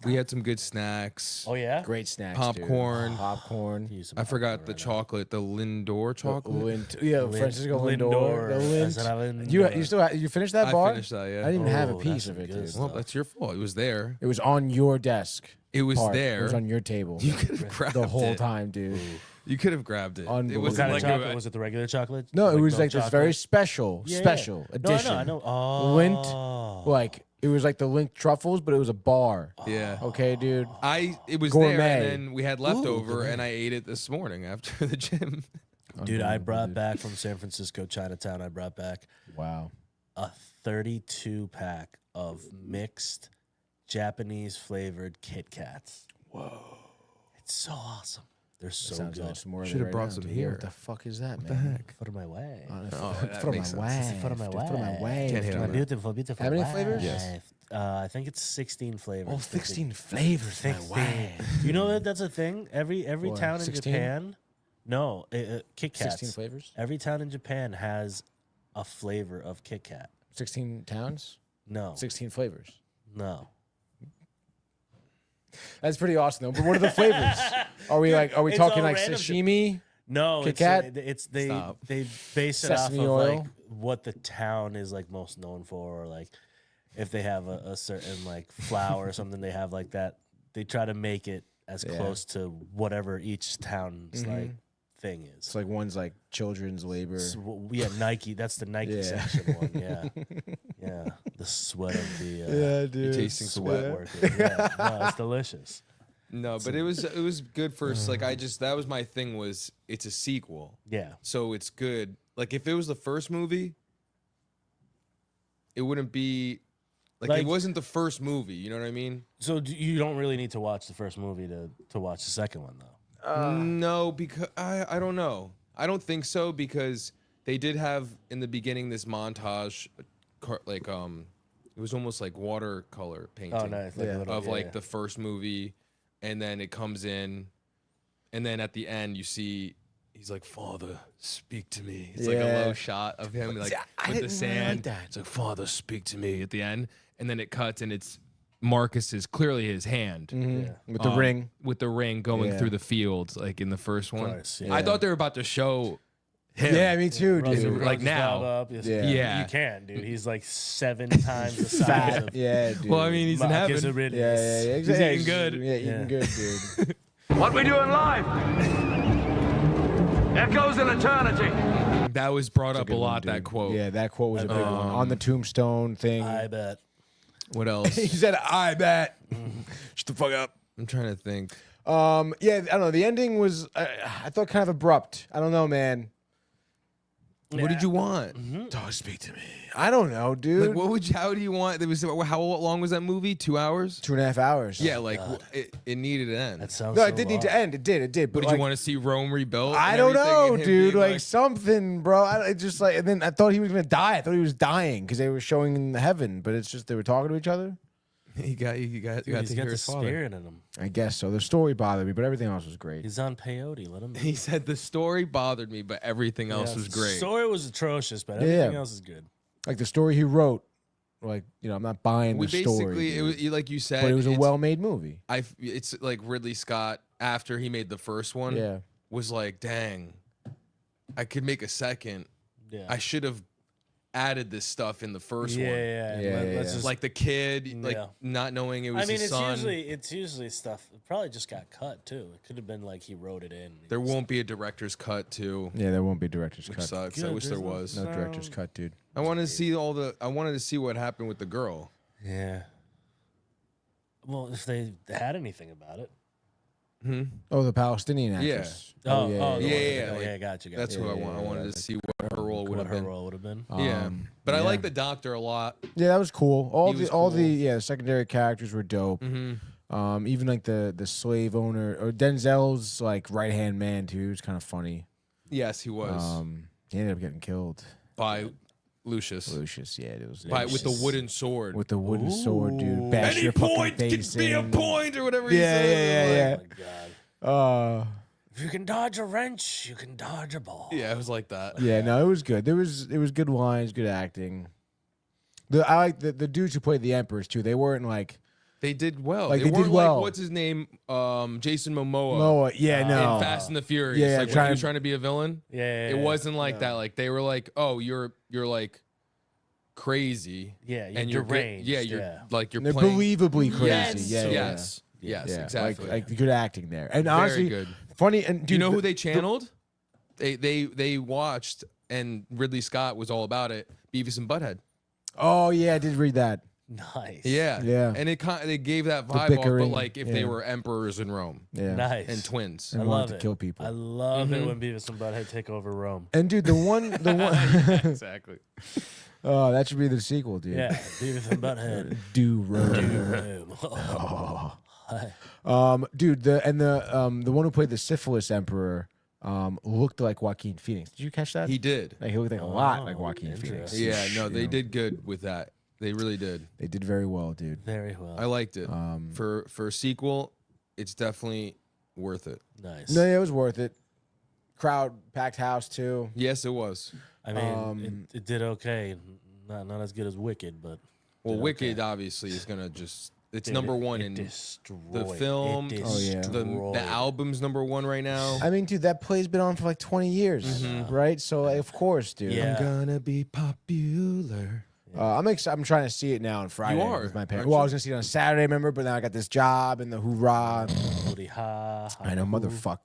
We had some good snacks. Oh yeah. Great snacks. Popcorn. Dude. Popcorn. Use some I forgot popcorn the right now. chocolate, the Lindor chocolate. Francisco Lindor. Lindor. The I said I Lint. Lindor. You still you finished that I bar? finished that, yeah. I didn't even have a Oh, piece that's of some it, good dude. stuff. Well, that's your fault. It was there. It was on your desk. It was Park. there. It was on your table. You could have grabbed the whole it. time, dude. You could have grabbed it. It Unbelievable. What was kind like of chocolate? Was it the regular chocolate? No, it was milk like this chocolate? very special, Yeah, yeah. special No, edition. I know. Oh. Lint, like it was like the Lint truffles, but it was a bar. Yeah. Okay, dude. It was there, Gourmet. and then we had leftover, and I ate it this morning after the gym. Dude, I brought back from San Francisco, Chinatown. I brought back Wow. a 32 pack of mixed Japanese flavored Kit Kats. Whoa. It's so awesome. They're so Sounds good. awesome. More of it Should've right brought now, some dude. here. What the fuck is that, What the man? heck? Put 'em my way. that From makes my sense. way. From my From my way. way. Can't handle My that. beautiful, beautiful. How many wife. flavors? Yes. I think it's 16 flavors. Oh, 16 flavors. My 16. way. You know that that's a thing? Every What, town in 16? Japan. No, Kit Kats. 16 flavors? Every town in Japan has a flavor of Kit Kat. 16 towns? No. 16 flavors. No. That's pretty awesome, though. But what are the flavors? Are we It's talking all like random. sashimi? No, Kit it's Kat? they Stop. they base it Sesame off of oil? like what the town is like most known for, or like if they have a certain like flour or something, they have like that. They try to make it as close to whatever each town's like thing is. It's like one's like children's labor. Yeah, Nike. That's the Nike Yeah. section one. Yeah, yeah. The sweat of dude. You're tasting sweat. workers. Yeah, no, it's delicious. No, but it was good for like that was my thing was it's a sequel. Yeah, So it's good. Like if it was the first movie, it wouldn't be like Like- it wasn't the first movie. You know what I mean? So you don't really need to watch the first movie to watch the second one, though. No, because I don't know. I don't think so because they did have in the beginning this montage, like it was almost like watercolor painting. Oh, nice. Like a little, Of like the first movie, and then it comes in, and then at the end you see he's like, "Father, speak to me." It's like a low shot of him like I with the didn't really sand. like that. It's like, "Father, speak to me" at the end, and then it cuts and it's Marcus's clearly his hand With the ring. with the ring going Yeah. through the fields like in the first one. course, yeah. I thought they were about to show him. Yeah, me too, Rose- dude. Rose like is now. dialed Up. Yes, Yeah. Yeah. You can, dude. He's like 7 times the size of Yeah, dude. Well, I mean, he's in Marcus heaven. Aurelius. yeah, He's exactly. eating good. Yeah, eating good, dude. What we doing live? Echoes in eternity. That was brought up a Good one, lot. That dude. quote. Yeah, that quote was a big one. On the tombstone thing. I bet. What else? He said, I bet. Shut the fuck up. I'm trying to think. Yeah, I don't know. The ending was, I thought, kind of abrupt. I don't know, man. What did you want? Don't speak to me. I don't know, dude. Like, what would you? How do you want? There was how long was that movie? 2 hours? 2.5 hours. Yeah, like it needed to end. That sounds No, so it did need to long. end. It did. But What did you want to see Rome rebuilt? I and don't everything, know, and him dude. being Like something, bro. It just like, and then I thought he was gonna die. I thought he was dying because they were showing in heaven, but it's just they were talking to each other. he got Dude, to he's got hear the his father. spirit in him. I guess so. The story bothered me, but everything else was great. He's on peyote. Let him. He said the story bothered me, but everything else was The great. story was atrocious, but Yeah. everything else is good. Like the story he wrote. Like, you know, I'm not buying We the story, basically, it was like you said, but it was a it's- well-made movie. It's like Ridley Scott after he made the first one. Yeah. Was like, dang, I could make a second. Yeah. I should have added this stuff in the first yeah, one. yeah, Yeah, Let's yeah. just, Like the kid, like Yeah. not knowing it was I mean, his son. it's usually stuff. It probably just got cut too. It could have been like he wrote it in. There won't be a director's cut too, Yeah, there won't be director's which cut. sucks. I Good, wish there there's no was. No director's cut, dude. I wanted to see I wanted to see what happened with the girl. Yeah. Well, if they had anything about it. Oh, the Palestinian actress. Oh, yeah. the one- yeah, oh, like, yeah, gotcha. That's Yeah, what I yeah, want. I yeah, wanted to see what her role would what have her been. role would have been. Yeah, but I yeah. like the doctor a lot. Yeah, that was cool. All He the was all cool. the secondary characters were dope. Even like the slave owner or Denzel's like right hand man too. He was kind of funny. Yes, he was He ended up getting killed. by Lucius. Lucius, yeah, it was With the wooden sword. with the wooden sword, dude. Bash Any your fucking point can face be a in. point or whatever he Yeah, said. Oh my god. yeah. If you can dodge a wrench, you can dodge a ball. Yeah, it was like that. Yeah, no, it was good. It was good lines, good acting. I like the dudes who played the emperors too. They weren't like They did well. Like, they they did weren't well. like what's his name? Jason Momoa. Noah. Yeah, no. In Fast and the Furious. Yeah, like when he was trying to be a villain. Yeah. It wasn't like that. Like they were like, oh, you're like crazy. Yeah, you're and you're deranged, Good. Yeah, you're yeah. like you're They're playing. believably crazy. Yes, Yeah, yeah, yes, yes, yeah. exactly. Like good acting there, and Very honestly, good. funny. And dude, Do you know who the- they channeled? They watched, and Ridley Scott was all about it. Beavis and Butthead. Oh yeah, I did read that. Nice. Yeah, Yeah. And they gave that vibe off, bickering, but like if they yeah. were emperors in Rome Yeah, Nice. and twins. and I wanted love to it. kill people. I love it when Beavis and Butthead take over Rome. And dude, the one, Exactly. oh, that should be the sequel, dude. Yeah, Beavis and Butthead. Do Rome. Rome. Dude, the one who played the syphilis emperor looked like Joaquin Phoenix. Did you catch that? He did. Like he looked like a lot like Joaquin interesting. Phoenix. Yeah, no, You they know, did good with that. They really did. They did very well, dude. Very well. I liked it. For a sequel, it's definitely worth it. Nice. No, yeah, it was worth it. Crowd packed house too. Yes, it was. I mean, it did okay. Not as good as Wicked, but Well, did Wicked okay. obviously is gonna just. It's Dude, number one it in destroyed. the film. It Oh, yeah. destroyed. The album's number one right now. I mean, dude, that play's been on for like 20 years, right? So, like, of course, dude. Yeah. I'm gonna be popular. I'm trying to see it now on Friday. are, with my parents. aren't Well, I you? was gonna see it on Saturday, remember? But then I got this job and the hoorah. Booty ha, I know, motherfuck.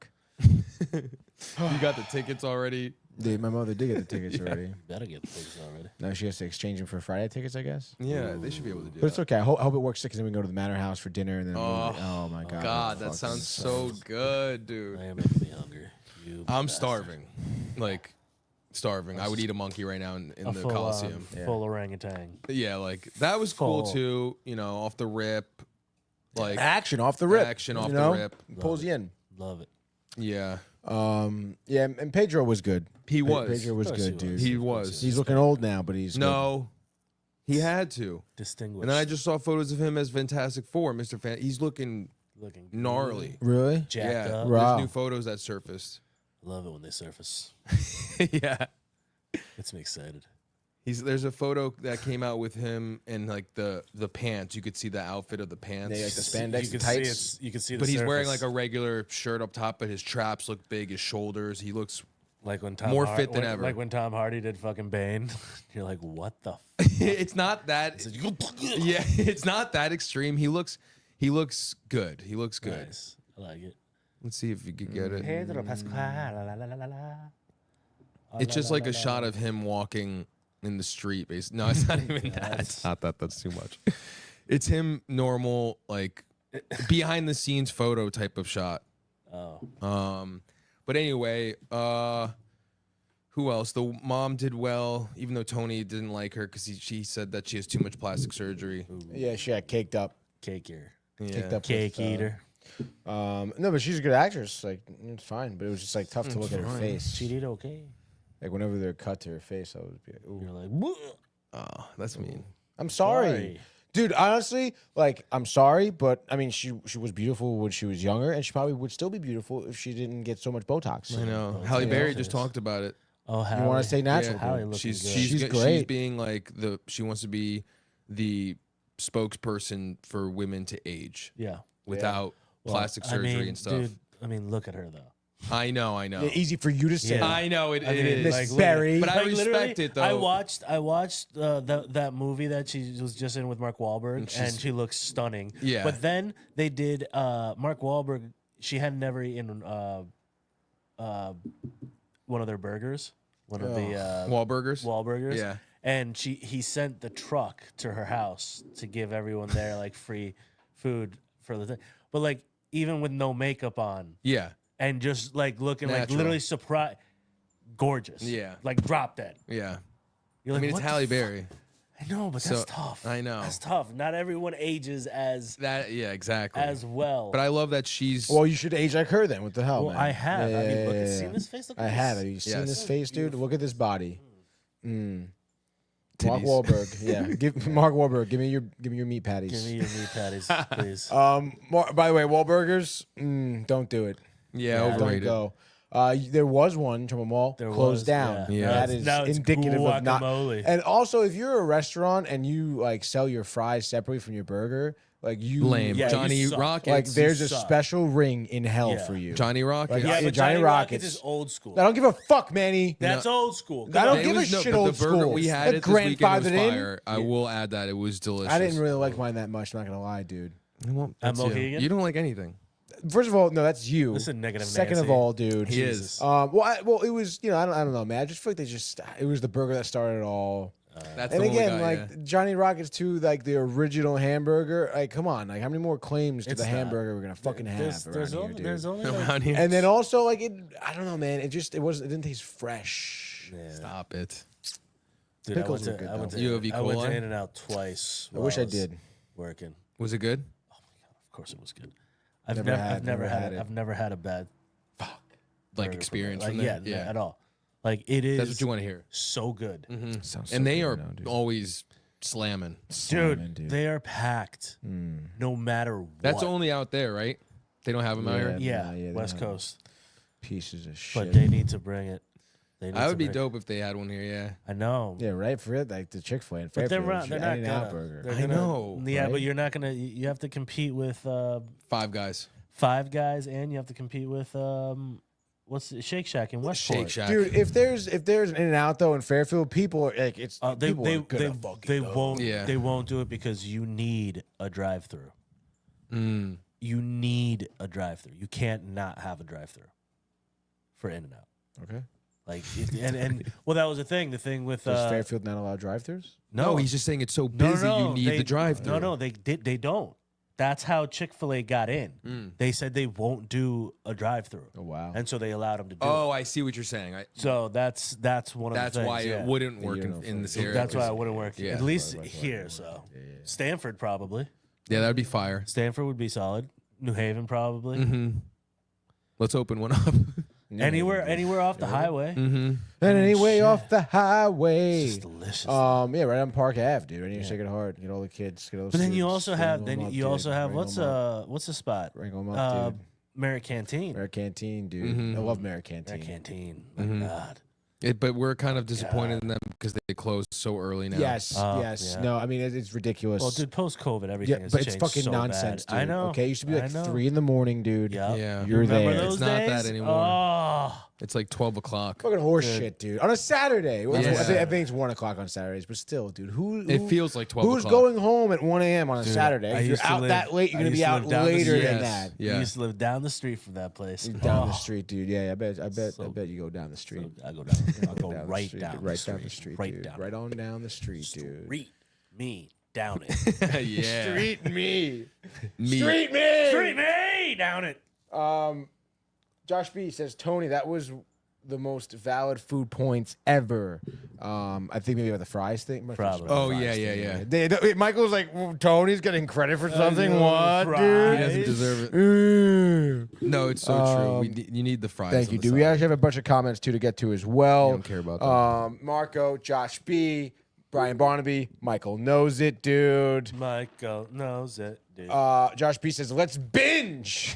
You got the tickets already. Dude, my mother did get the tickets already. You better get things already. Now she has to exchange them for Friday tickets, I guess. Yeah, they should be able to do But it's that. okay. I hope it works because then we can go to the Manor House for dinner and then. Oh my god. God, that Fucking sounds so good, dude. I am making me hungry. You I'm bastard. starving. Like, starving. I would eat a monkey right now in A the full, Coliseum. full orangutan. Yeah, like that was cool Full. too. You know, off the rip, like Action off the rip. action off you the know? rip. Pulls you in. Love it. Yeah, Yeah, and Pedro was good. he was. Pedro was Of course good, he dude. He was. He's looking old now, but he's No, he had to. Distinguished. And then I just saw photos of him as Fantastic Four, Mr. Fan. He's looking looking gnarly. good. Really? jacked Yeah, up. Right. Wow. there's new photos that surfaced. Love it when they surface. Yeah. Gets me excited. There's a photo that came out with him and like the pants. You could see the outfit of the pants. Yeah, like the You spandex can tights. see you can see the But he's wearing surface. like a regular shirt up top, but his traps look big, his shoulders. He looks like when Tom more fit than when- ever. Like when Tom Hardy did fucking Bane. You're like, what the? it's not that yeah, it's not that extreme. He looks good. He looks good. Nice. I like it. Let's see if you could get it. Pedro Pascal. La, la, la, la, la, la. It's just like a shot of him walking in the street. No, it's not even that. It's not that. That's too much. It's him normal, like behind the scenes photo type of shot. Oh. But anyway, who else? The mom did well, even though Tony didn't like her because she said that she has too much plastic surgery. Yeah, she got caked up. Cake eater. Caked up Cake with, eater. No, but she's a good actress. Like, it's fine. But it was just like tough to look at her face. She did okay. Like whenever they're cut to her face, I would be like, ooh. You're like, "Whoa." Oh, that's mean. I'm sorry. Sorry. Dude, honestly, like, I'm sorry, but I mean, she was beautiful when she was younger, and she probably would still be beautiful if she didn't get so much Botox. I know. Halle Berry just talked about it. Oh, You want to stay natural? Hallie dude. looking She's good. She's she's great. being like she wants to be the spokesperson for women to age Yeah. without Well, plastic surgery and stuff. Dude, I mean, look at her though. I know. Yeah, easy for you to say. Yeah. I know it I mean, is. Miss like, look at- Berry. But I Like, respect literally, it though. I watched that movie that she was just in with Mark Wahlberg, and she looks stunning. Yeah. But then they did Mark Wahlberg. She had never eaten one of their burgers, one of the Wahlburgers. Wahlburgers. Yeah. And he sent the truck to her house to give everyone there like free food for the thing. But like even with no makeup on Yeah. and just like looking like Natural. literally surprised, gorgeous. Yeah. Like drop dead. Yeah. You're I like, mean, it's what the Halle fuck? Berry. I know, but So, that's tough. I know. That's tough. Not everyone ages as Exactly. well. But I love that she's. Well, you should age like her then. What the hell, well, man? I have. Yeah, I mean, yeah, look, yeah, seen yeah. this face? Look at I this. have. Have you seen Yes. this face, dude? Look at this body. Mark Titties. Wahlberg. Yeah, give Mark Wahlberg. Give me your meat patties. Give me your meat patties, please. By the way, Wahlburgers, don't do it. yeah, Don't overrated. go. There was one Trumbull Mall There closed was, down. yeah. Yeah. That Now is it's indicative of not. guacamole. And also, if you're a restaurant and you like sell your fries separately from your burger, like you Lame. Yeah, you Johnny suck. Rockets. like there's a suck. special ring in hell Yeah. for you. Johnny Rockets. Like, yeah, yeah, but Johnny Johnny Rockets. is old school. I don't give a fuck, Manny. That's old school. I don't It give a was shit but old the burger school. we had That it this weekend was grandfathered in. fire. I will add that it was delicious. I didn't really like mine that much. I'm not gonna lie, dude. Well, At that's you. Mohegan? You don't like anything. First of all, no, that's you. Listen, negative Second Nancy. of all, dude, He is. well, it was. I don't know, man. I just feel like it was the burger that started it all. That's And the one again, we got, like yeah. Johnny Rockets too, like the original hamburger. Like, come on, like how many more claims to It's the not. hamburger we're gonna fucking have There's around here, only, dude? there's only like, Around here. And then also, like I don't know, man. It didn't taste fresh. Stop it. dude, pickles were good, I went though. to, You have E. I went to coli? In-N-Out twice. I wish I while did. Working. Was it good? Of course, it was good. I've Never never, had- I've never never had had it. it. I've never had a bad Like burger from experience there. from Like, there? yeah, at all. Like it is. That's what you want to hear. So good, Sounds so And they good are now, dude. always slamming. dude, dude. They are packed, no matter what. That's only out there, right? They don't have them out here? Yeah, Nah, yeah, they West have- Coast. pieces of shit. But they need to bring it. They need I to would be bring- dope if they had one here, yeah. I know. Yeah, right. For it, like the Chick-fil-A and But they're Fairfield, not. They're not In-N-Out gonna. burger. they're I gonna- know, Yeah, but right? you're not gonna. You have to compete with Five Guys. Five Guys, and you have to compete with what's it, Shake Shack in Westport. Shake Shack. Dude, if there's an In-N-Out though in Fairfield, people are like it's They people they are gonna they, fucking they go. won't Yeah. they won't do it because you need a drive-through. You need a drive-through. You can't not have a drive-through for In-N-Out. Okay. Like and well, that was the thing. The thing with Does Fairfield not allow drive-throughs? No, he's just saying it's so busy you need the drive-through. No, they don't. that's how Chick-fil-A got in. They said they won't do a drive-through. Oh, wow. And so they allowed them to do Oh, it. I see what you're saying. So that's one of That's the things. why yeah. it wouldn't work in this area. That's why it wouldn't work. Yeah. At least here. So Stanford probably. Yeah, that'd be fire. Stanford would be solid. New Haven probably. Let's open one up. Anywhere off the highway. And anyway, shit. off the highway. It's delicious. Yeah, right on Park Ave, dude. And you shake it hard. Get all the kids. Get all the But then you students, also ring have them up, dude. what's Ring 'em up. what's the spot? Ring 'em up, dude. Merritt Canteen. Merritt Canteen, dude. I love Merritt Merritt Canteen. Canteen. My God. But we're kind of disappointed in them because they closed so early now. Yes, yes. yeah. No, I mean it's ridiculous. Well, dude, post COVID, everything yeah, has but it's changed fucking so nonsense, bad. dude. I know. Okay, it used to be I like know. 3 a.m, dude. Yep. Yeah. You're Remember there. those It's not days? that anymore. Oh, It's like 12 o'clock. Fucking horse shit, dude. On a Saturday. Well, Yeah. I think it's 1 o'clock on Saturdays, but still, dude. Who It feels like 12 Who's o'clock. going home at 1 a.m. on a Saturday? I If you're used to out live- that late, you're I going to be used to out live down the later street. than Yes. that. Yeah. I used to live down the street from that place. Down the Oh. street, dude. Yeah, I bet So- you go down the street. I go down. I'll go Down the right street, down. dude. Right down the street, Right dude. down. Right on down the street, dude. Street me down it. Yeah. Street me. Me. Street me. Street me down it. Josh B says, Tony, that was the most valid food points ever. I think maybe about the fries thing. Probably. Oh, yeah. Michael's like, well, Tony's getting credit for something. What, fries. He dude? doesn't deserve it. Mm. No, it's so true. You need the fries. Thank on you, the dude. We side. actually have a bunch of comments too to get to as well. You don't care about that. Marco, Josh B, Brian Barnaby, Michael knows it, dude. Michael knows it, dude. Josh B says, let's binge.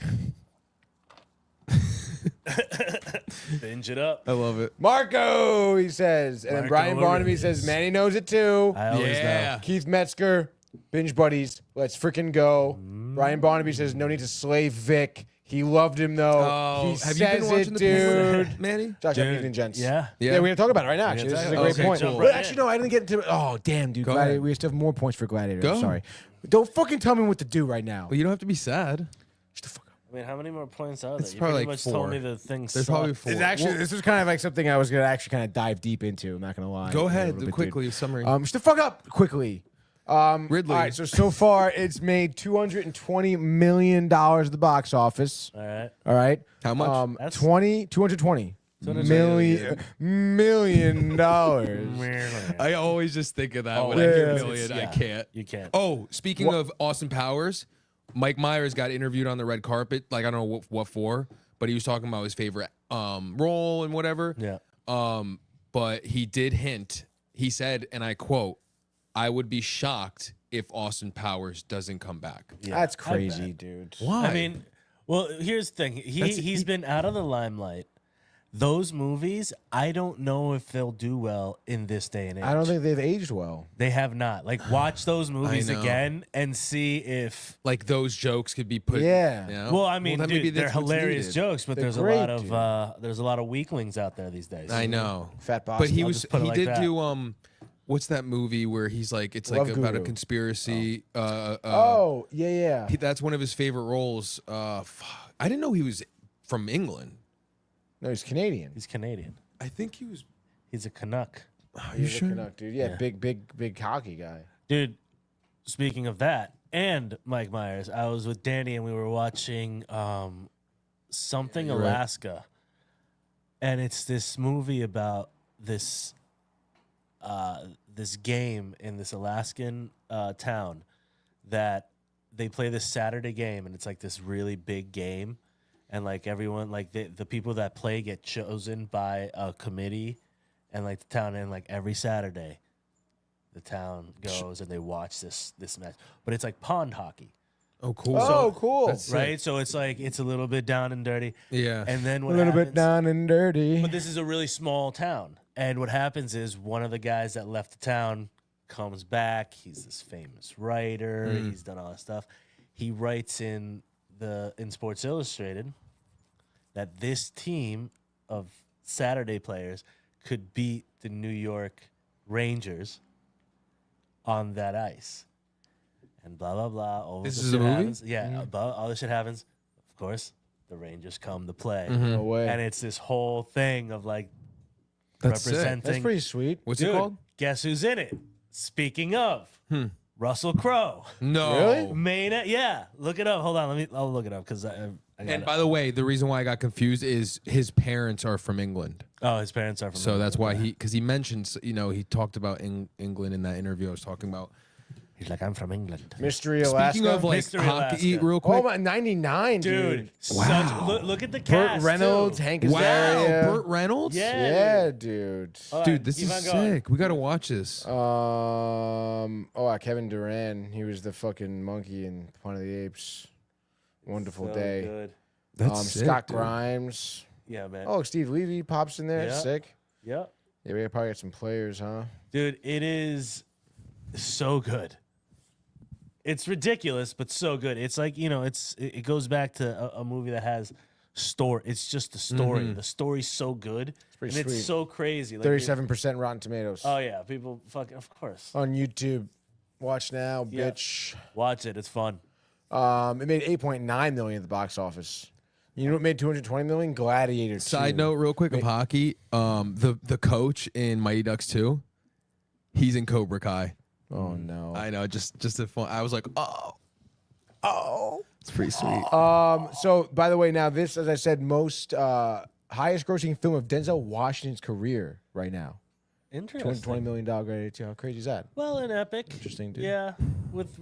Binge it up. I love it. Marco, he says. And then Marco Brian Barnaby Aurelius. says, Manny knows it too. I always Yeah. know. Keith Metzger, binge buddies. Let's freaking go. Brian Barnaby says, no need to slay Vic. He loved him though. Oh, he have you been says watching it, the Penguin, dude. Manny? Josh, Dude, I'm evening, gents. Yeah. Yeah, Yeah. we're gonna talk about it right now. Actually, this is a talk great about it. point. Jump But right actually, in. no, I didn't get into. Oh, damn, dude. Go Gladi- ahead. we still have more points for Gladiator. Go. I'm sorry. Don't fucking tell me what to do right now. Well, you don't have to be sad. Shut the fuck up. I mean, how many more points are there? It's You probably pretty like much 4. told me the things. There's probably 4. It's actually, this was kind of like something I was gonna actually kind of dive deep into. I'm not gonna lie. Go A ahead, little bit, quickly, dude. summary. Shut the fuck up quickly. Ridley. All right, so far it's made $220 million at the box office. All right. All right. How much? That's- 220 million dollars. I always just think of that Oh, when I yeah. hear It's- million. I yeah. can't. You can't. Oh, speaking of Austin Powers, Mike Myers got interviewed on the red carpet. Like I don't know what for, but he was talking about his favorite role and whatever. Yeah. But he did hint. He said, and I quote, "I would be shocked if Austin Powers doesn't come back." Yeah. That's I crazy, bet. dude. Why? I mean, well, here's the thing. He's been out of the limelight. Those movies, I don't know if they'll do well in this day and age. I don't think they've aged well. They have not. Like, watch those movies know. again and see if. like those jokes could be put. Yeah. You know? Well, I mean, then dude, maybe they're that's what's hilarious needed. jokes, but They're there's great, a lot of weaklings out there these days. I know. Fat boss. But he I'll was just put it he like did that. do what's that movie where he's like it's Love like about a Guru. conspiracy Oh, yeah. that's one of his favorite roles. I didn't know he was from England. No, he's Canadian. He's Canadian. I think he was. He's a Canuck. He's sure? a Canuck, dude. Yeah, Yeah. big hockey guy. Dude, speaking of that, and Mike Myers, I was with Danny and we were watching something you're right. Alaska. And it's this movie about this this game in this Alaskan town that they play this Saturday game, and it's like this really big game. And like everyone, like the people that play get chosen by a committee, and like the town, and like every Saturday, the town goes and they watch this match. But it's like pond hockey, Oh, cool. Oh, cool. That's sick. right? So it's like it's a little bit down and dirty. Yeah. And then A what little happens, bit down and dirty. but this is a really small town. And what happens is one of the guys that left the town comes back. He's this famous writer. He's done all this stuff. He writes in Sports Illustrated that this team of Saturday players could beat the New York Rangers on that ice. And blah, blah, blah. All This this is shit a movie? happens. Yeah, all this shit happens. Of course, the Rangers come to play. No way. And it's this whole thing of like That's sick. representing. That's pretty sweet. What's Dude, it called? guess who's in it? Speaking of, Russell Crowe. No. Really? Yeah. Look it up. Hold on. I'll look it up because I got And it. by the way, the reason why I got confused is his parents are from England. Oh, his parents are from. So England. that's why because he mentions, he talked about England in that interview I was talking about. He's like, I'm from England. Mystery Alaska. Speaking of like Mystery hockey, Alaska. real quick. Oh my, 99, dude. Look at the Burt cast. Reynolds, too. Hank Wow, Azaria. Burt Reynolds? Yeah. Yeah, dude. Hold Dude, on, this keep is on going. sick. We got to watch this. Kevin Durant. He was the fucking monkey in Planet of the Apes. Wonderful So day. good. That's sick, Scott dude. Grimes. Yeah, man. Oh, Steve Levy pops in there. Yeah. Sick. Yeah. Yeah, we probably got some players, huh? Dude, it is so good. It's ridiculous, but so good. It's like, it goes back to a movie that has story. It's just the story. The story's so good. pretty and sweet. it's so crazy. Like, 37% Rotten Tomatoes. Oh, yeah. People fucking, of course. On YouTube. Watch now, Yeah. bitch. Watch it. It's fun. It made 8.9 million at the box office. You know what made 220 million? Gladiator 2. Side note, real quick, of hockey. The coach in Mighty Ducks 2, he's in Cobra Kai. Oh no. I know, just a fun. I was like, oh, it's pretty sweet. So by the way, now this, as I said, most highest grossing film of Denzel Washington's career right now. Interesting. $220 million Gladiator 2. How crazy is that? Well, an epic. Interesting, dude. Yeah. With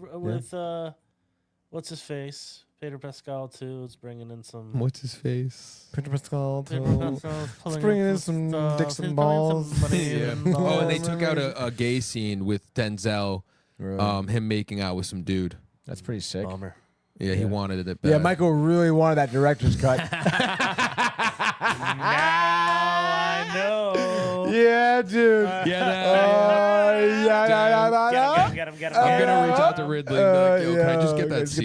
what's his face? Pedro Pascal, too. It's bringing in some. What's his face? Pedro Pascal. Pedro Pascal's pulling bringing in some some stuff. dicks and He's pulling balls. some money Yeah. in. Oh, and they took out a gay scene with Denzel, Really? him making out with some dude. That's pretty sick. Bummer. Yeah, he wanted it bad. Yeah, Michael really wanted that director's cut. Now I know. Yeah, dude. Get him. I'm gonna reach out to Ridley and be like, yo, can I just get that scene?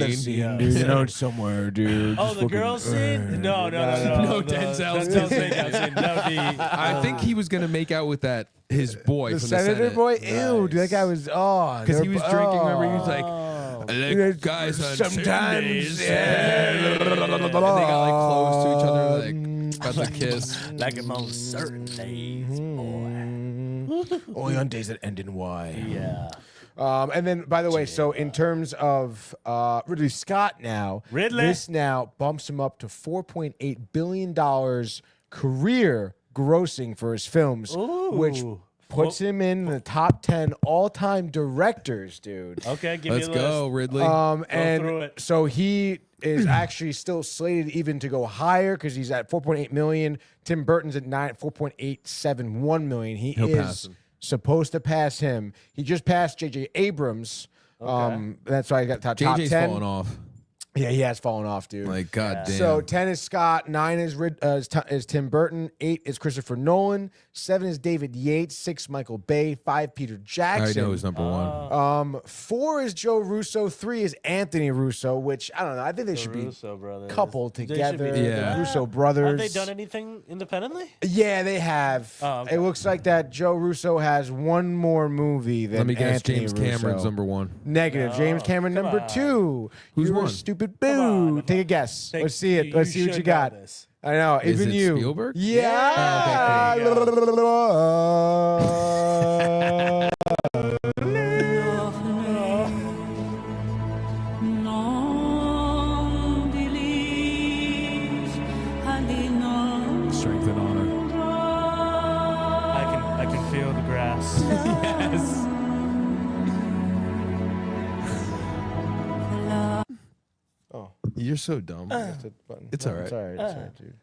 dude. You know, it's somewhere, dude. Oh, Just the fucking- girl scene? No. No, The- Denzel's Denzel's scene. makeout scene. That would be. I think he was gonna make out with his boy The from senator the Senate. boy? Ew, dude, that guy was, Because he was drinking. Remember, he was like, Oh. I Yeah, like guys on sometimes, Sundays. yeah. And they got like close to each other, like about to kiss. Like him on certain days, boy. Only on days that end in Y. Yeah. And then, by the way, so in terms of Ridley Scott now, Ridley. this now bumps him up to $4.8 billion career grossing for his films, which Ooh. puts him in the top 10 all-time directors, dude. Okay, give Let's me a list. go, Ridley. through And it. so he is actually still slated even to go higher because he's at 4.8 million. Tim Burton's at 4.871 million. He'll pass is him. supposed to pass him. He just passed J.J. Abrams. That's why he got top JJ's 10. falling off. Yeah, he has fallen off, dude. Like, goddamn. So 10 is Scott, 9 is Tim Burton, 8 is Christopher Nolan, 7 is David Yates, 6 Michael Bay, 5 Peter I already Jackson. know who's number one. 4 is Joe Russo, 3 is Anthony Russo, which I don't know. I think they should be Russo brothers. coupled They should together. be Yeah. The Russo brothers. Have they done anything independently? Yeah, they have. Oh, okay. It looks like that Joe Russo has one more movie than Let me guess, Anthony James Russo. Cameron's number one. Negative. James Cameron come number on. 2. Who's You're a one? stupid Come on, boo. come Take a on. guess. Take- Let's see it. you- Let's see you what you should know got. this. I know. Is Even it you. Spielberg? Yeah. Oh, okay, there Strength and honor. I can feel the grass. Yes. Oh, You're so dumb. that's the button. It's No, all right. It's all right. It's all right, dude.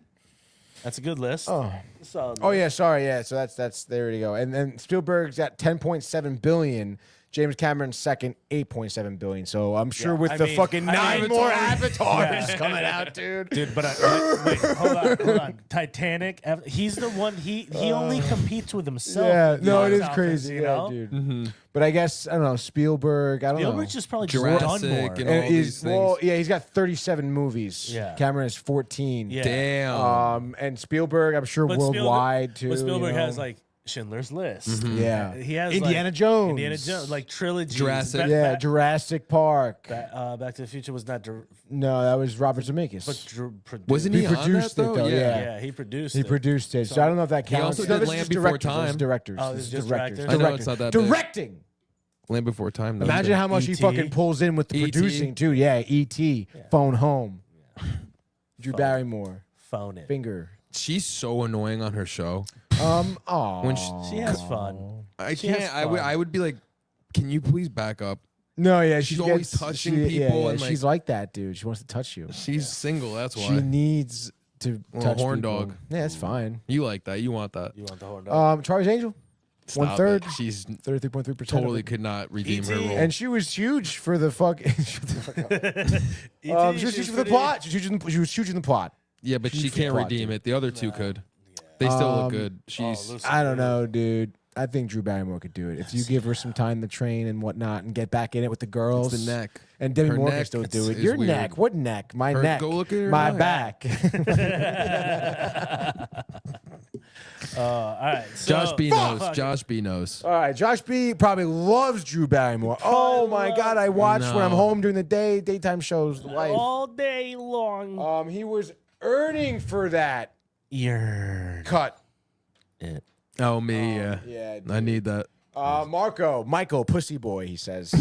That's a good list. Oh. Solid Oh list. yeah, sorry, yeah. So that's there you go. And then Spielberg's at 10.7 billion. James Cameron's second, 8.7 billion. So I'm sure Yeah, with I the mean, fucking 9 more Avatar. avatars coming out, dude. Dude, but wait, hold on. Titanic. He's the one. He only competes with himself. Yeah, at the no, it box is office, crazy, you yeah, know? dude. But I guess I don't know Spielberg. I don't know. Spielberg's just probably Jurassic done more. and all these things. Yeah, he's got 37 movies. Yeah. Cameron has 14. Yeah. Damn. And Spielberg, I'm sure But worldwide too. But Spielberg you know? has like Schindler's List. yeah, He has Indiana like, Jones. Indiana Jones, like trilogy. Jurassic. Yeah, Jurassic Park. Back to the Future was not, No, that was Robert Zemeckis. produced. Wasn't He he on produced that it, though? though, yeah. Yeah, he produced. He it. produced it, so I don't know if that He counts. also No, did this is Land just Before directors. This is Time. directors. Oh, This this is is just directors. directors? I know it's not that big. Directing. Land Before Time. knows Imagine that. how much he E.T. fucking pulls in with the E.T. producing too. Yeah, E.T. Phone Home. Drew Barrymore. Phone it. Finger. She's so annoying on her show. Oh. When She has fun. I She has can't. fun. I would be like, can you please back up? No, yeah, She's she always gets, touching she- yeah, people yeah, and, like- she's like that, dude. She wants to touch you. She's single. That's why. She needs to Well, touch horn people. dog. Yeah, that's fine. You like that? You want that? You want the horn dog? Charlie's Angel, Stop 1/3. it. She's 33.3%. totally could not redeem her E.T. role. And she was huge for the fuck. Shut the fuck up. E.T., She was she's huge for the pretty- plot. She was huge in the plot. Yeah, but she She's can't plot, redeem dude. it. The other two could. They still look good. She's Lucy I don't Liu. know, dude. I think Drew Barrymore could do it if you give her some time to train and whatnot and get back in it with the girls. It's the neck. And Demi Her Moore can neck still do it. is Your weird. neck. What neck? My Her- neck. go look at her My neck. back. All right. So, Josh B knows. Fuck it. Josh B knows. All right, Josh B probably loves Drew Barrymore. Oh my God, I watch when I'm No. home during the day, daytime shows. The wife. all day long. He was earning for that You're cut. it. Oh, me, yeah. Yeah. I need that. Michael, pussy boy. He says.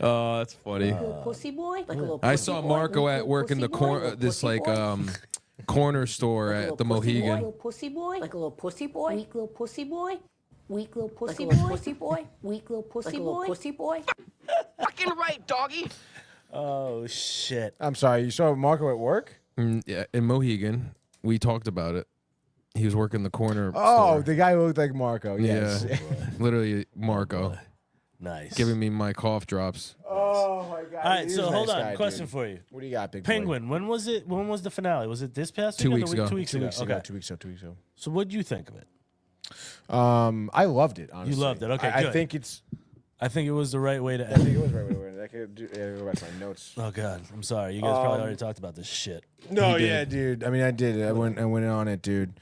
Oh, that's funny. Little pussy boy? Like a little I pussy saw boy? Marco at Little work in the pussy boy? corner, Little this pussy like boy? corner store Like a at little the pussy boy? Mohegan. Little pussy boy? Like a little pussy boy? Weak little pussy boy? Weak little pussy Like a boy? little Pussy boy? Weak little pussy Like a boy? little Pussy boy? Fucking right, doggy. Oh shit. I'm sorry. You saw Marco at work? Yeah, in Mohegan, we talked about it. He was working the corner. Oh, store. the guy who looked like Marco. Yes. Yeah, literally Marco Nice. giving me my cough drops. Oh my God. All right. He's So a hold nice on. guy, Question dude. for you. What do you got, big boy? Penguin. When was it? When was the finale? Was it this past 2 week or weeks the week- ago. 2 weeks 2 ago. weeks ago. Okay. 2 weeks ago. 2 weeks ago. So what do you think of it? I loved it. Honestly, loved it. Okay, I good. think it's. I think it was the right way to I end. think it was right way to win. I could go back to my notes. Oh god, I'm sorry. You guys probably already talked about this shit. No, He did. yeah, dude. I mean, I did. I went on it, dude.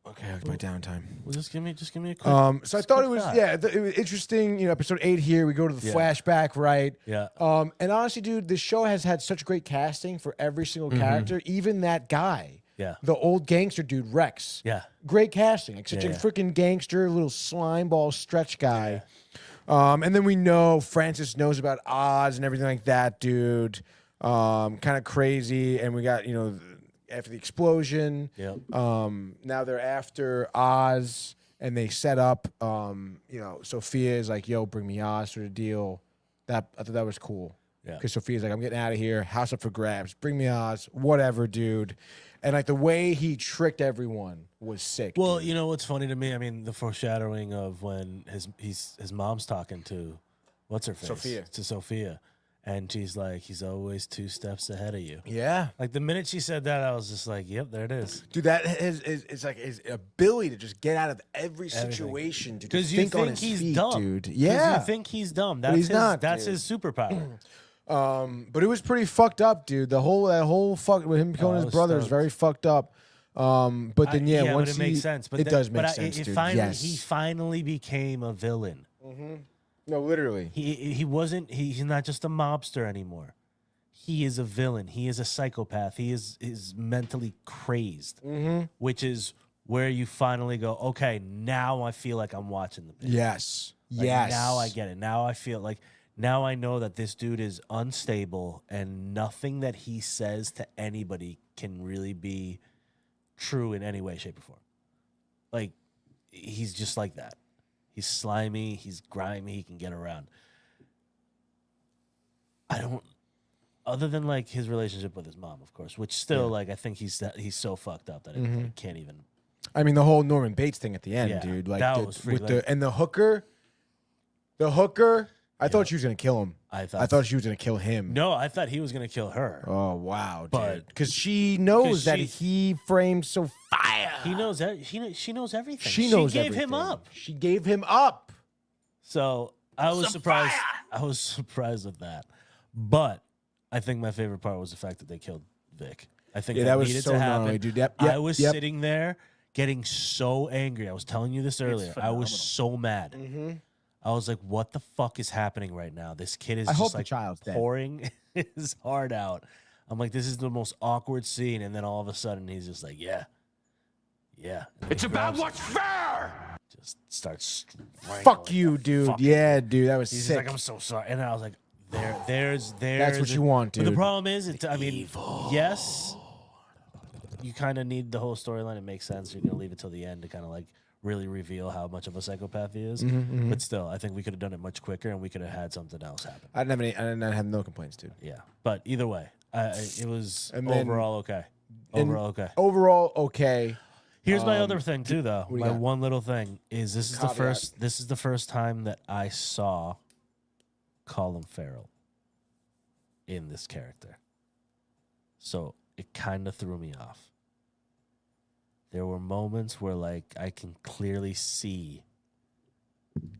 Okay, my downtime. Well, just give me a quick. So I just thought quick it was thought. it was interesting. You know, episode 8 here. We go to the Yeah. flashback, right? Yeah. And honestly, dude, this show has had such great casting for every single character, even that guy. Yeah. The old gangster dude, Rex. Yeah. Great casting. Like such Yeah, a yeah. freaking gangster, little slime ball stretch guy. And then we know Francis knows about Oz and everything like that, dude. Kind of crazy. And we got, you know, after the explosion. Yep. Now they're after Oz and they set up, you know, Sophia is like, yo, bring me Oz sort of deal. I thought that was cool. Yeah. Because Sophia's like, I'm getting out of here. House up for grabs. Bring me Oz. Whatever, dude. And like the way he tricked everyone was sick. Well, dude. you know what's funny to me? I mean, the foreshadowing of when his mom's talking to what's her face? Sophia. To Sophia. And she's like, he's always 2 steps ahead of you. Yeah. Like the minute she said that, I was just like, yep, there it is. Dude, that is it's like his ability to just get out of every situation, dude. Because To you think on think his he's feet, dumb, dude. 'Cause Yeah. you think he's dumb. That's he's his. not, That's dude. his superpower. But it was pretty fucked up, dude. That whole fuck with him killing I his was brother is stoked. very fucked up. But then yeah, once but it makes sense. But it then- does make but sense, it dude. finally, Yes. he finally became a villain. No, literally. He wasn't. He's not just a mobster anymore. He is a villain. He is a psychopath. He is mentally crazed, which is where you finally go. Okay, now I feel like I'm watching the. Pig. Yes. Like, yes. Now I get it. Now I feel like. Now I know that this dude is unstable, and nothing that he says to anybody can really be true in any way, shape, or form. Like, he's just like that. He's slimy. He's grimy. He can get around. I don't. Other than like his relationship with his mom, of course, which still like I think he's so fucked up that it like, can't even. I mean, the whole Norman Bates thing at the end, Yeah, dude. Like that was with freak- the and the hooker. The hooker. I thought she was gonna kill him. I I thought she was gonna kill him. No, I thought he was gonna kill her. Oh wow, But- dude. Because she knows 'Cause that she- he framed Sophia. He knows that. She knows everything. She knows She gave him everything. up. She gave him up. So I was surprised. I was surprised with that. But I think my favorite part was the fact that they killed Vic. I think Yeah, that that was needed so to happen. gnarly, dude. Yep, I yep, was yep. sitting there getting so angry. I was telling you this earlier. I was so mad. I was like, "What the fuck is happening right now? This kid is I just hope the like child's dead. pouring his heart out." I'm like, "This is the most awkward scene." And then all of a sudden, he's just like, "Yeah, yeah." And It's he about grabs- what's fair. just starts. Fuck you, the dude. fucking- Yeah, dude, that was He's sick. like, I'm so sorry, and I was like, there's. That's what you want, But the dude. problem is, yes, you kind of need the whole storyline. It makes sense. You're gonna leave it till the end to kind of like really reveal how much of a psychopath he is. But still, I think we could have done it much quicker, and we could have had something else happen. I didn't have no complaints, dude. Yeah, but either way, it was And then- overall okay. and- Overall okay. Overall, okay. Here's my other thing too, though. do you My got? one little thing is this is Caveat. the first time that I saw Colin Farrell in this character. So it kind of threw me off. There were moments where like I can clearly see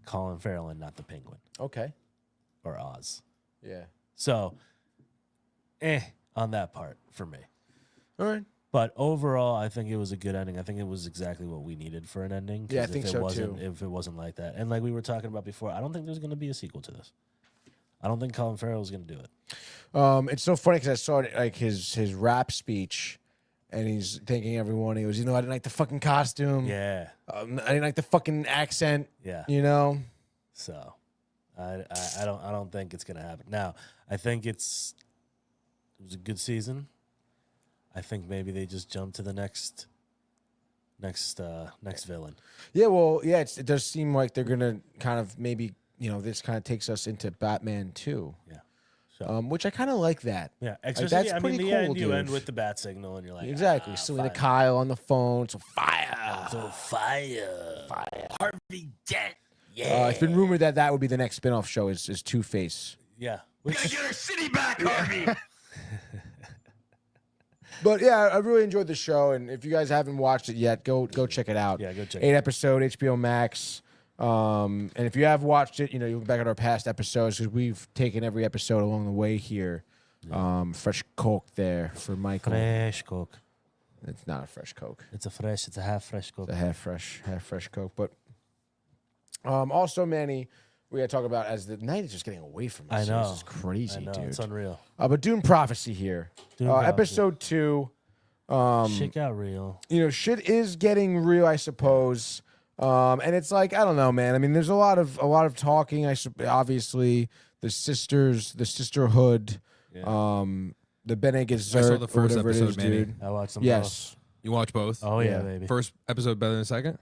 Colin Farrell and not the Penguin Okay. or Oz. Yeah. So on that part for me. All right. But overall, I think it was a good ending. I think it was exactly what we needed for an ending. 'Cause Yeah, I think so, too. If it wasn't like that, and like we were talking about before, I don't think there's going to be a sequel to this. I don't think Colin Farrell is going to do it. It's so funny because I saw like his rap speech, and he's thanking everyone. He goes, I didn't like the fucking costume. Yeah, I didn't like the fucking accent. yeah. So I don't think it's going to happen. Now, I think it was a good season. I think maybe they just jump to the next villain. yeah, well, yeah, it does seem like they're gonna kind of maybe this kind of takes us into Batman 2. Yeah. So, Which I kind of like that. yeah, that's especially, pretty the cool, end, you dude. end with the bat signal, and you're like, Exactly. Selena Kyle on the phone. So fire. so fire. Harvey Dent. It's been rumored that would be the next spinoff show is Two-Face. Yeah. Get our city back, Harvey. But yeah, I really enjoyed the show, and if you guys haven't watched it yet, go check it out. Yeah, go check 8 it out. episode HBO Max. And if you have watched it, you'll look back at our past episodes because we've taken every episode along the way here. Fresh Coke there for Michael. Fresh Coke. It's not a fresh Coke. It's a half fresh Coke. It's a half fresh Coke. But also, Manny, we got to talk about as the night is just getting away from us. I know. This is crazy, I know, dude. it's unreal. But Dune Prophecy here. Dune Prophecy. Episode 2. Shit got real. Shit is getting real, I suppose. And it's like, I don't know, man. I mean, there's a lot of talking. Obviously, the sisterhood, the Bene Gesserit, I saw the first whatever it episode, is, Manny. dude. I watched them Yes. You watch both? both. Oh yeah, Yeah. baby. First episode better than the second?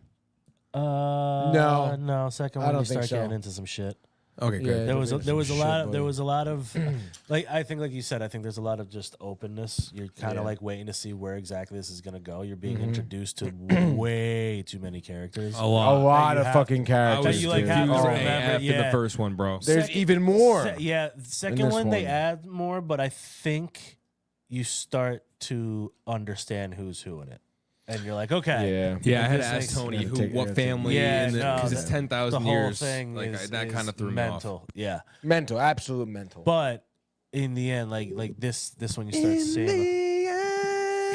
No. Second I one don't you think start so. getting into some shit. Okay, Yeah. good. There was Some a shit, lot of buddy. there was a lot of like I think like you said I think there's a lot of just openness. You're kind of Yeah. like waiting to see where exactly this is gonna go. You're being introduced to way too many characters. A A lot. lot you of have- fucking I characters. was you, like, have confused to AF remember, in the yeah. first one, bro. There's even more. Yeah, the second this one they one. add more, but I think you start to understand who's who in it, and you're like, okay, Yeah. Yeah, I had to This ask makes- Tony Yeah, take- what yeah, family, Yeah, because no, it's the- 10,000 the whole years. thing Like is, that kind of threw me mental. off. Yeah, Mental, absolute mental. but in the end, like this one, you start seeing.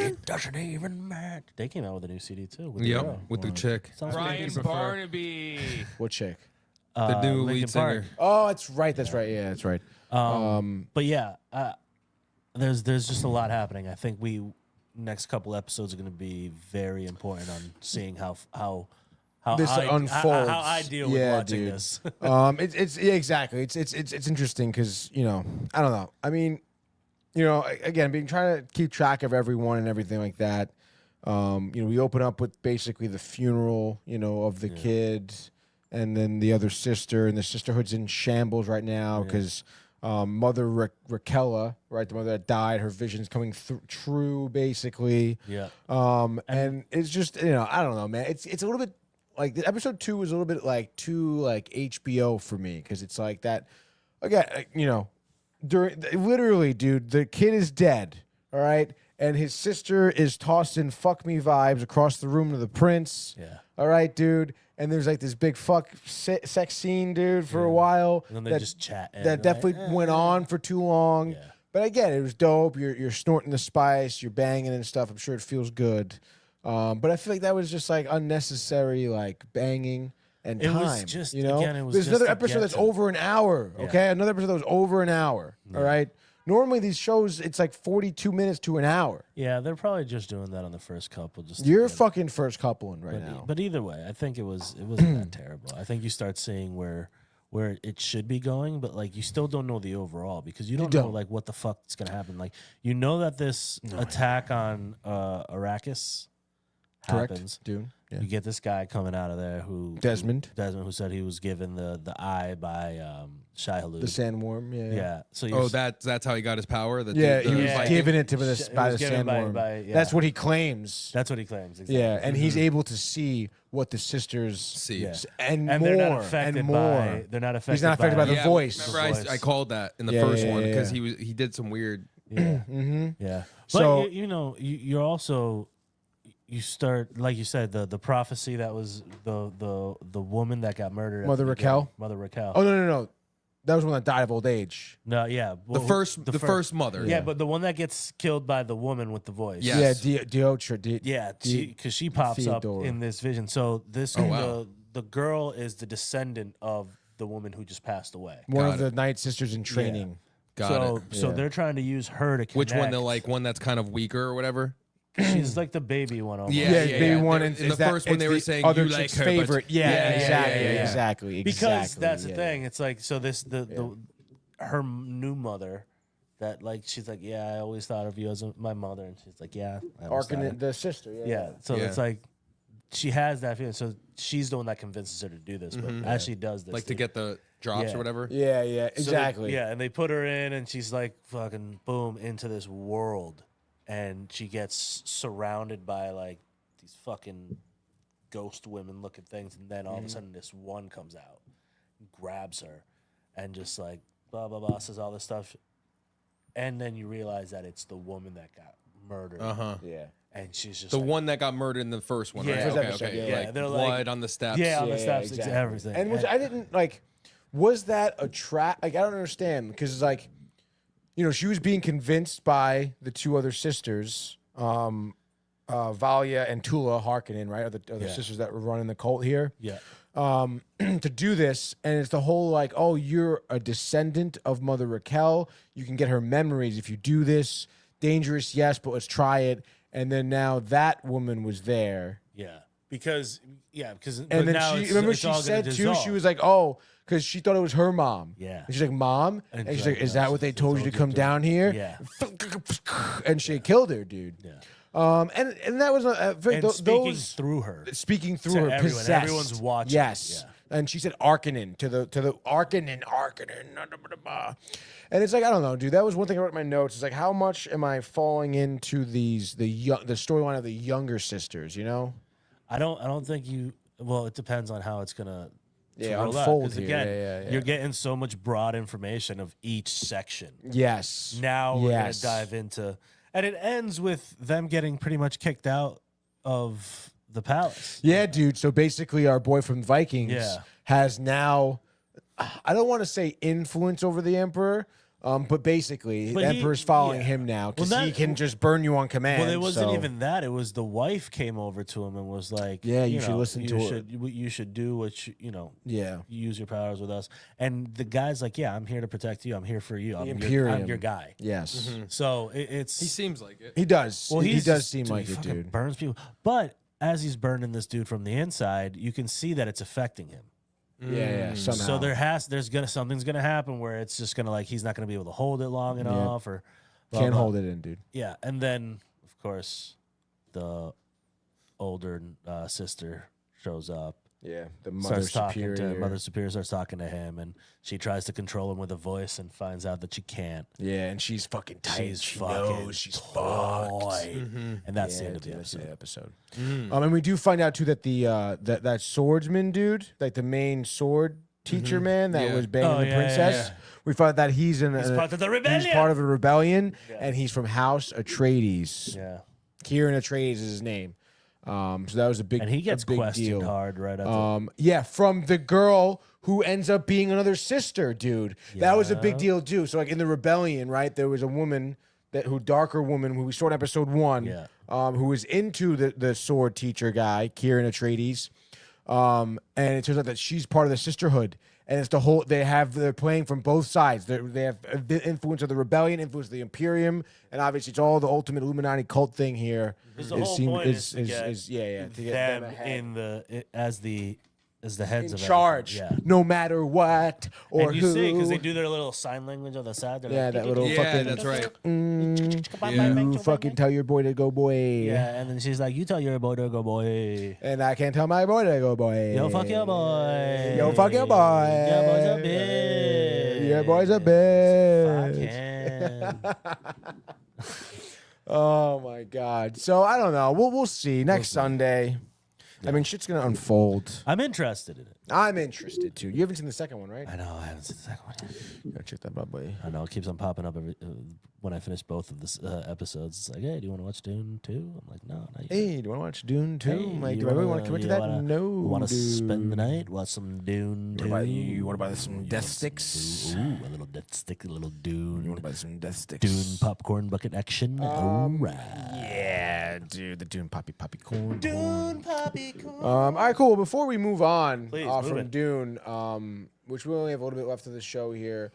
It doesn't even matter. They came out with a new CD too. With the Yep, girl. with the chick. Sounds like Ryan you prefer, Barnaby. What chick? The new Linkin lead Park. singer. Oh, that's right. That's right. Yeah, that's right. But yeah, there's just a lot happening. I think next couple episodes are going to be very important on seeing how This unfolds. How I deal with Yeah, watching dude. this. It's yeah, exactly. It's interesting because I don't know. I mean, again, being trying to keep track of everyone and everything like that. We open up with basically the funeral, of the kid, and then the other sister, and the sisterhood's in shambles right now because Mother Raquella, right, the mother that died, her vision's coming true, basically. Yeah. And it's just I don't know, man. It's a little bit like the episode 2 was a little bit like too like HBO for me because it's like that again. Literally, dude, the kid is dead. All right, and his sister is tossing "fuck me" vibes across the room to the prince. Yeah. All right, dude. And there's like this big sex scene, dude, for a while. And then they just chat. and That they're definitely like, went on for too long. Yeah. But again, it was dope. You're snorting the spice, you're banging and stuff. I'm sure it feels good. But I feel like that was just like unnecessary, like banging and It time. was just- you know, again, it was there's just another to episode get that's to- over an hour. Okay, another episode that was over an hour. All right, Normally these shows, it's like 42 minutes to an hour. Yeah, they're probably just doing that on the first couple. Just to You're get- fucking first coupling right but, now. but either way, I think it wasn't that terrible. I think you start seeing where it should be going, but like you still don't know the overall because you don't know don't. like what the fuck's gonna happen. Like you know that this attack on Arrakis Correct, happens. Dune. Yeah. You get this guy coming out of there Desmond, who said he was given the eye by Shai Hulud. the sandworm. Yeah. Yeah. So Oh, that's how he got his power. Yeah, he was Yeah. given it to It by the was given by- sandworm. yeah. That's what he claims. That's what he claims. Exactly. Yeah, and he's able to see what the sisters See. Yeah. and, And more they're not affected and more. by. They're not affected. He's not affected by the Yeah, voice. Remember, The I voice. called that in the Yeah, first yeah, one yeah, because yeah. he did some weird. Yeah. Mm-hmm. Yeah. But So- you're also you start like you said the prophecy that was the woman that got murdered. at Mother the beginning. Raquel? Mother Raquel. Oh no! That was one that died of old age. No, yeah. The first mother. Yeah, but the one that gets killed by the woman with the voice. Yes. Yeah, Diotra. Yeah, because she pops Theodora. up in this vision. So this wow. the girl is the descendant of the woman who just passed away. One Got of the Night Sisters in training. Got it. So Yeah. they're trying to use her to connect. Which one? The one that's kind of weaker or whatever. She's like the baby one. Almost. Yeah, baby one. In the first one, they were saying other you like chick's her, but- favorite. Yeah, Yeah, exactly, yeah, yeah. exactly. Because that's the yeah. thing. It's like so this her new mother that like she's like I always thought of you as my mother, and she's like I always thought Arkin, of-" the sister. Yeah. So Yeah. it's like she has that feeling. So she's the one that convinces her to do this. But as she does this, Like to get the drops Yeah. or whatever. Yeah, yeah, So they- exactly. yeah, and they put her in, and she's like fucking boom into this world, and she gets surrounded by like these fucking ghost women looking things, and then all of a sudden this one comes out, grabs her, and just like blah blah blah says all this stuff, and then you realize that it's the woman that got murdered, Yeah. and she's just The like, one that got murdered in the first one, Yeah. right? First Okay, episode, okay. yeah, yeah. Like They're blood like- on the steps. yeah, on the Yeah, steps, exactly. everything, And which I didn't like. Was that a trap? Like I don't understand because it's like, she was being convinced by the two other sisters, Valia and Tula Harkonnen, right? Are the Yeah. sisters that were running the cult here. yeah. To do this, and it's the whole like, oh, you're a descendant of Mother Raquel. You can get her memories if you do this. Dangerous, yes, but let's try it. And then now that woman was there, Because and then now she it's, remember it's she all gonna said too. dissolve. She was like, oh, because she thought it was her mom. Yeah. and she's like, mom, and she's like, is no, that what they they told you to told you come to- down here? Yeah. And she killed her, dude. Yeah. And that was very And speaking those through her. speaking through To her, everyone. possessed. Everyone's watching. Yes, and she said Arkanen to the Arkanen. And it's like I don't know, dude. That was one thing I wrote in my notes. It's like how much am I falling into the storyline of the younger sisters? I don't think you. Well, it depends on how it's gonna. Yeah, roll out, unfold 'cause here. Again, Yeah. you're getting so much broad information of each section. Yes. Now we're Yes. gonna dive into, and it ends with them getting pretty much kicked out of the palace. Yeah, dude. So basically, our boy from Vikings Yeah. has now. I don't want to say influence over the Emperor. But basically, But the he- Emperor's following yeah. him now because Well, he that- can just burn you on command. Well, it wasn't so- even that. It was the wife came over to him and was like, Yeah, you should know, listen you to her." should, You should do what Yeah. use your powers with us. And the guy's like, yeah, I'm here to protect you. I'm here for you. I'm Imperium. your guy. Yes. So it's He seems like it. He does. well, he he's does just- seem like he it, fucking dude. burns people. But as he's burning this dude from the inside, you can see that it's affecting him. Yeah, somehow. So something's gonna happen where it's just gonna like he's not gonna be able to hold it long enough or blah, Can't blah. hold it in, dude. Yeah, and then of course the older sister shows up. Yeah, the Mother Starts talking Superior. to Mother Superior starts talking to him, and she tries to control him with a voice, and finds out that she can't. Yeah, and she's fucking tight. She's she fucking knows she's fucked. toy. And that's the Yeah, end of the dude, that's episode. And we do find out too that the that swordsman dude, like the main sword teacher man that Yeah. was banging Oh, the yeah, princess, yeah. we find that he's in He's part of the He's rebellion. part of a rebellion, and he's from House Atreides. Yeah, Kieran Atreides is his name. So that was a big and he gets a big questioned deal. hard right at the Yeah, from the girl who ends up being another sister, dude. That was a big deal too. So like in the rebellion, right? There was a woman darker woman who we saw in episode 1, Yeah. who was into the sword teacher guy, Kieran Atreides. And it turns out that she's part of the sisterhood. and it's they're playing from both sides. They have the influence of the rebellion, influence of the Imperium, and obviously it's all the ultimate Illuminati cult thing here. The whole point is to get to get them ahead. as the heads in of charge, everything. no matter what or And you who. see, because they do their little sign language on the side. They're Yeah, like, that little Yeah, fucking. that's right. You fucking tell your boy to go, boy. Yeah, and then she's like, "You tell your boy to go, boy. And I can't tell my boy to go, boy. Yo, fuck your boy. Yo, fuck your boy. Your boy's a bitch. Your boy's a bitch. Fuck him." Oh my god. So I don't know. We'll see next Sunday. I mean, shit's gonna unfold. I'm interested in it. I'm interested too. You haven't seen the second one, right? I know. I haven't seen the second one yet. Gotta check that out, buddy. I know. It keeps on popping up when I finish both of the episodes. It's like, hey, do you want to watch Dune 2? I'm like, no, not yet. Hey, do you want to watch Dune 2? Hey, I'm like, you do I really want to commit to that? No. Want to dude. spend the night? Watch some Dune 2? You want to buy some death sticks? Ooh, a little death stick, a little Dune. You want to buy some death sticks? Dune popcorn bucket action. All right. Yeah, dude, the Dune poppy corn. Dune poppy corn. All right, cool. Before we move on Please, move from it. Dune, which we only have a little bit left of the show here,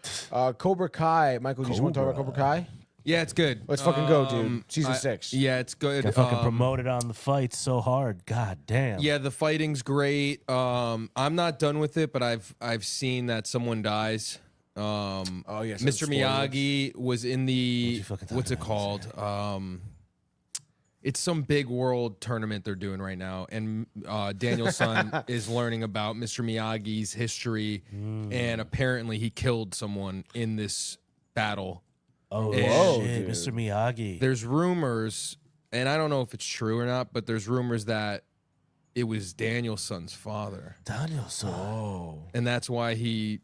Cobra Kai. Michael, do you just want to talk about Cobra Kai? Yeah, it's good. Let's fucking go, dude. Season 6. Yeah, it's good. I fucking promoted on the fight so hard. God damn. Yeah, the fighting's great. I'm not done with it, but I've seen that someone dies. Oh yes, Mr. Miyagi was in the fucking what's it talking called? It's some big world tournament they're doing right now, and Daniel's son is learning about Mr. Miyagi's history, and apparently he killed someone in this battle. Oh, Whoa, shit. dude. Mr. Miyagi. There's rumors, and I don't know if it's true or not, but there's rumors that it was Daniel's son's father, Danielson. Oh, and that's why he,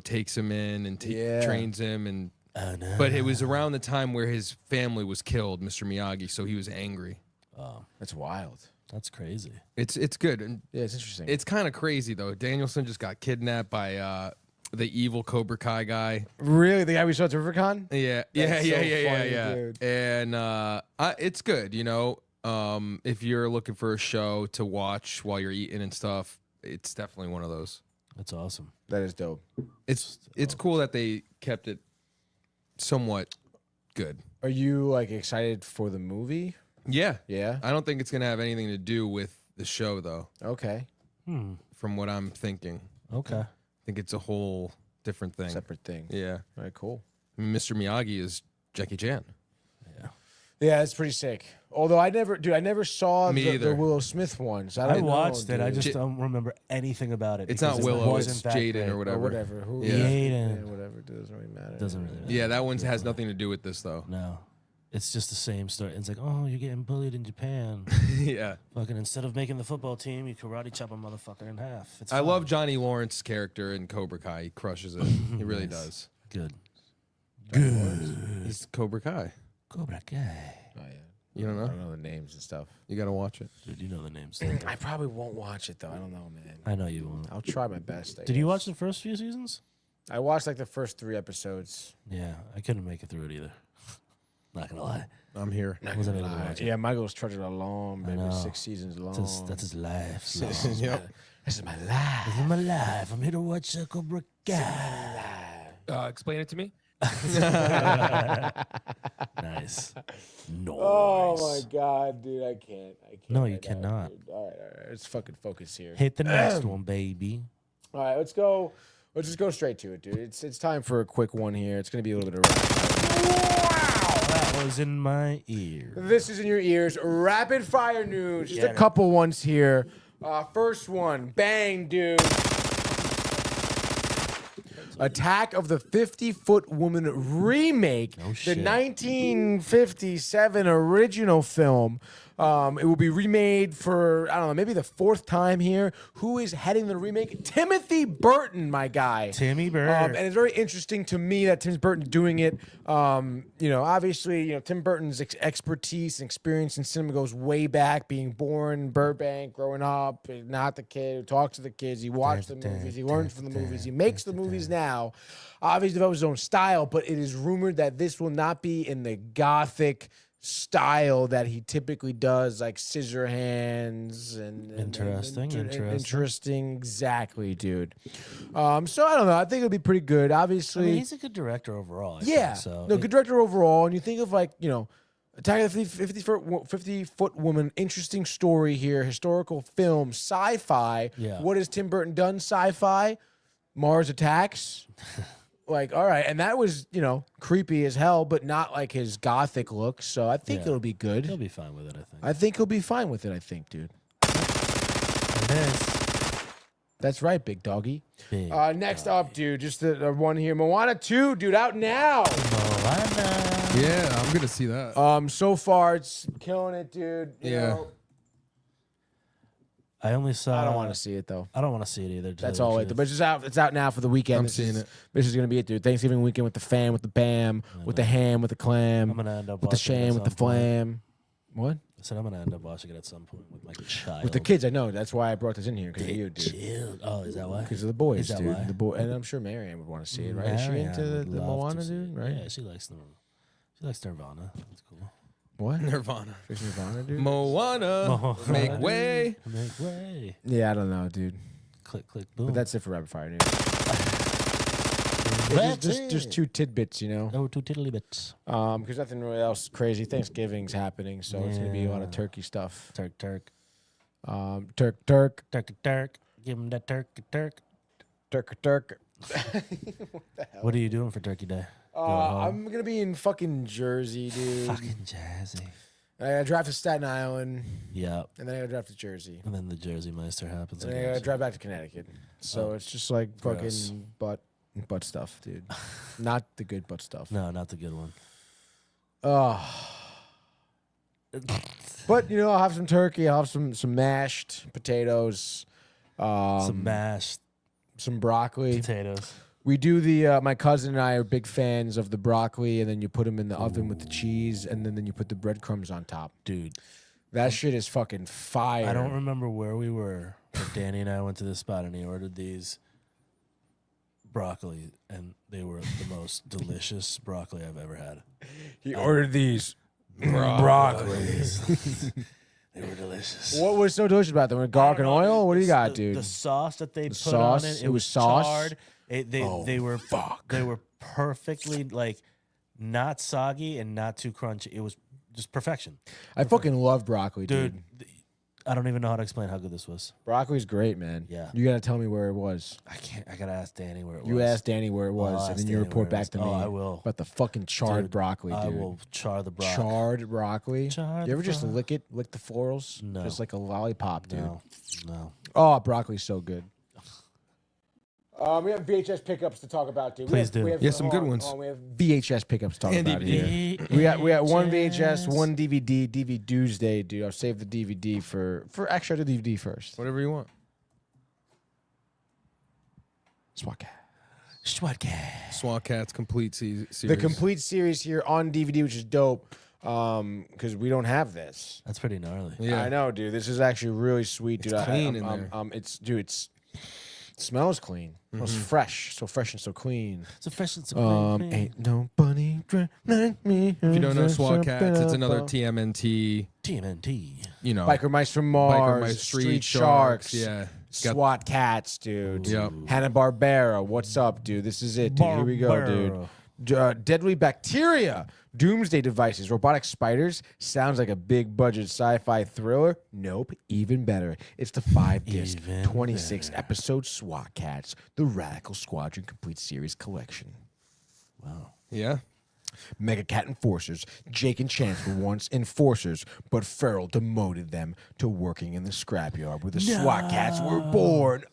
takes him in and trains him. And Oh, no. but it was around the time where his family was killed, Mr. Miyagi, so he was angry. Oh, that's wild. that's crazy. It's good, and Yeah, it's interesting. it's kind of crazy though. Danielson just got kidnapped by the evil Cobra Kai guy. Really, the guy we saw at RiverCon? Yeah, That's so yeah. funny, dude. And it's good, if you're looking for a show to watch while you're eating and stuff, it's definitely one of those. That's awesome. That is dope. It's cool that they kept it somewhat good. Are you like excited for the movie? Yeah. Yeah. I don't think it's gonna have anything to do with the show though, Okay. from what I'm thinking. Okay. I think it's a whole different thing. Separate thing. Yeah. All right. Cool. Mr. Miyagi is Jackie Chan. Yeah, it's pretty sick. Although I never saw Me the either. Willow Smith one. So I I don't watched know, it. I dude. just don't remember anything about it. It's because not it Willow, wasn't it's that Jaden great. or whatever. Or whatever. Who, Yeah. Jaden. Whatever. It doesn't really matter. Doesn't really matter. Yeah, that one has nothing to do with this though. No. It's just the same story. It's like, oh, you're getting bullied in Japan. Yeah. Fucking instead of making the football team, you karate chop a motherfucker in half. It's I fun. love Johnny Lawrence's character in Cobra Kai. He crushes it. He really does. Good. He's Cobra Kai. Cobra Kai. Oh, yeah. You don't I know? don't know the names and stuff. You gotta watch it. Dude, you know the names. I probably won't watch it though. I don't know, man. I know you won't. I'll try my best. Did you watch the first few seasons? I watched like the first 3 episodes. Yeah, I couldn't make it through it either. Not gonna lie. I'm here. Wasn't able to watch it. Yeah, Michael's trudging along, I baby. know. 6 seasons long. That's his life. Yep. This is my life. This is my life. I'm here to watch Cobra Kai. Explain it to me. Nice. Nice. Oh my god, dude, I can't. No, you right now, cannot. dude. All right. Let's fucking focus here. Hit the next one, baby. All right, let's go. Let's just go straight to it, dude. It's time for a quick one here. It's gonna be a little bit of That was in my ear. This is in your ears. Rapid fire news. Just Get a it. couple ones here. First one, bang, dude. Attack of the 50-Foot Woman remake, No the shit. 1957 original film. It will be remade for, I don't know, maybe the 4th time here. Who is heading the remake? Timothy Burton, my guy. Timmy Bird. And it's very interesting to me that Tim Burton's doing it. Obviously, Tim Burton's expertise and experience in cinema goes way back, being born in Burbank, growing up, not the kid who talks to the kids. He watched the movies. He learns from the movies. He makes the movies now. Obviously develops his own style, but it is rumored that this will not be in the gothic style that he typically does, like scissor hands and interesting. Exactly, dude. So I don't know. I think it'll be pretty good. Obviously, he's a good director overall. I yeah. think, so No, good director overall. And you think of like, Attack of the 50-Foot Woman, interesting story here, historical film, sci-fi. Yeah. What has Tim Burton done sci-fi? Mars Attacks. Like, all right. And that was, creepy as hell, but not like his gothic look. So I think it'll be good. He'll be fine with it, I think. I think he'll be fine with it, dude. That's right, big doggy. Next up, dude, just the one here. Moana 2, dude, out now. Moana. Yeah, I'm gonna see that. So far it's killing it, dude. You Yeah. know. I only saw. I don't want to see it though. I don't want to see it either. That's all. But it's out. It's out now for the weekend. I'm seeing it. This is gonna be it, dude. Thanksgiving weekend with the fam, with the bam, with the ham, with the clam, I'm gonna end up with the watching it at sham, with the some point. flam. What? I said I'm gonna end up watching it at some point with my child. With the kids, I know. That's why I brought this in here because of you, dude. Chill. Oh, is that why? Because of the boys, Is that dude. why? The boy, and I'm sure Marianne would want to see it, right? Is she into Marianne the would love Moana, to see dude? it. Right? Yeah, she likes Nirvana. That's cool. What? Nirvana. Is Nirvana, dude? Moana. Make way. Make way. Yeah, I don't know, dude. Click, click, boom. But that's it for rapid fire news. That's Just it. two tidbits, Oh, two tiddly bits. because nothing really else crazy. Thanksgiving's happening, so it's gonna be a lot of turkey stuff. Turk. Turk. Give him that turk. Turk. What are you doing for Turkey Day? Going home? I'm gonna be in fucking Jersey, dude. Fucking jazzy. I gotta drive to Staten Island, Yeah. and then I gotta drive to Jersey, And then the Jersey Meister happens. and I then I gotta guess. drive back to Connecticut. So it's just like Gross. fucking butt stuff, dude. Not the good butt stuff. No, not the good one. But I'll have some turkey. I'll have some mashed potatoes, Some mashed some broccoli. potatoes. We do my cousin and I are big fans of the broccoli, and then you put them in the oven with the cheese, and then you put the breadcrumbs on top. Dude, That shit is fucking fire. I don't remember where we were, but Danny and I went to this spot and he ordered these broccoli, and they were the most delicious broccoli I've ever had. He ordered these broccoli. They were delicious. What was so delicious about them? Garlic and oil? What do you got, dude? The sauce that they put sauce? on it, It was sauce? charred. They were perfectly like not soggy and not too crunchy. It was just perfection. I fucking love broccoli, dude. I don't even know how to explain how good this was. Broccoli's great, man. Yeah. You gotta tell me where it was. I can't. I gotta ask Danny where it was. You ask Danny where it I'll was, and ask then you Danny report where it back to was. me. Oh, I will. About the fucking charred Dude, broccoli, dude. I will char the broccoli. Charred broccoli. Char you the ever just bro- lick the florals? No. Just like a lollipop, dude. No. Oh, broccoli's so good. We have VHS pickups to talk about, dude. Please do. Yeah, some good ones. We have VHS pickups to talk And about here. We got one VHS, one DVD, DVD Tuesday, dude. I'll save the DVD for actually I'll do the DVD first. Whatever you want. SWAT Cat. SWAT Cats complete series. The complete series here on DVD, which is dope, because we don't have this. That's pretty gnarly. Yeah. I know, dude. This is actually really sweet, dude. It's clean in there. It smells clean. Smells fresh, so fresh and so clean. So fresh and so clean. Ain't nobody like me. If you don't know SWAT Cats, it's another TMNT. TMNT. Biker Mice from Mars, Biker Mice, Street Sharks, Yeah. Got- SWAT Cats, dude. Yep. Hanna-Barbera, what's up, dude? This is it, dude. Here we go, dude. Deadly Bacteria, Doomsday Devices, Robotic Spiders. Sounds like a big budget sci-fi thriller. Nope, even better. It's the 5-disc, Even 26 episode SWAT Cats, the Radical Squadron Complete Series Collection. Wow. Yeah. Mega Cat Enforcers. Jake and Chance were once enforcers, but Farrell demoted them to working in the scrapyard where the SWAT Cats were born.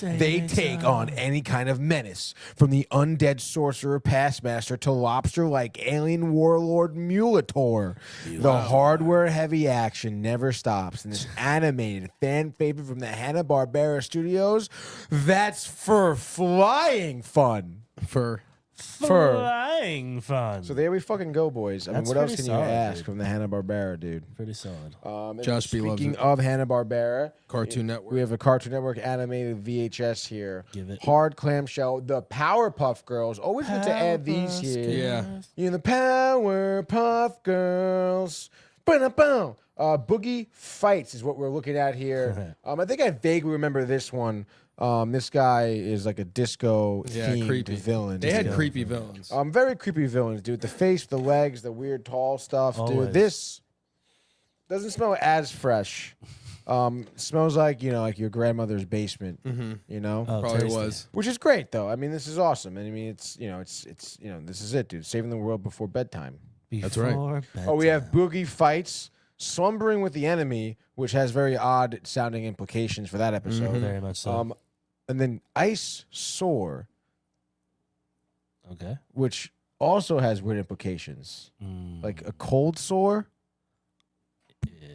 They take on any kind of menace, from the undead sorcerer Passmaster to lobster-like alien warlord Mulator. The hardware-heavy action never stops in this animated fan favorite from the Hanna-Barbera studios. That's for flying fun. For Flying fun. So there we fucking go, boys. I mean, That's what else pretty can you solid, ask dude. from the Hanna-Barbera, dude? Pretty solid. And Josh B loves speaking it. of Hanna-Barbera, Cartoon Network. we have a Cartoon Network animated VHS here. Give it. Hard clamshell. The Powerpuff Girls. Always good to add these here. Yeah. You know, the Powerpuff Girls. Ba-da-boom. Boogie Fights is what we're looking at here. I think I vaguely remember this one. This guy is like a disco themed creepy villain. They had creepy villains. Very creepy villains, dude. The face, the legs, the weird tall stuff, dude. Always. This doesn't smell as fresh. Smells like, you know, like your grandmother's basement. You know, Oh, Probably tasty. was. which is great though. I mean, this is awesome, and I mean, it's you know, this is it, dude. Saving the world before bedtime. That's right. Before Oh, we have bedtime. Boogie Fights, Slumbering with the Enemy, which has very odd sounding implications for that episode. Very much so. And then Ice Sore, Okay. which also has weird implications, like a cold sore.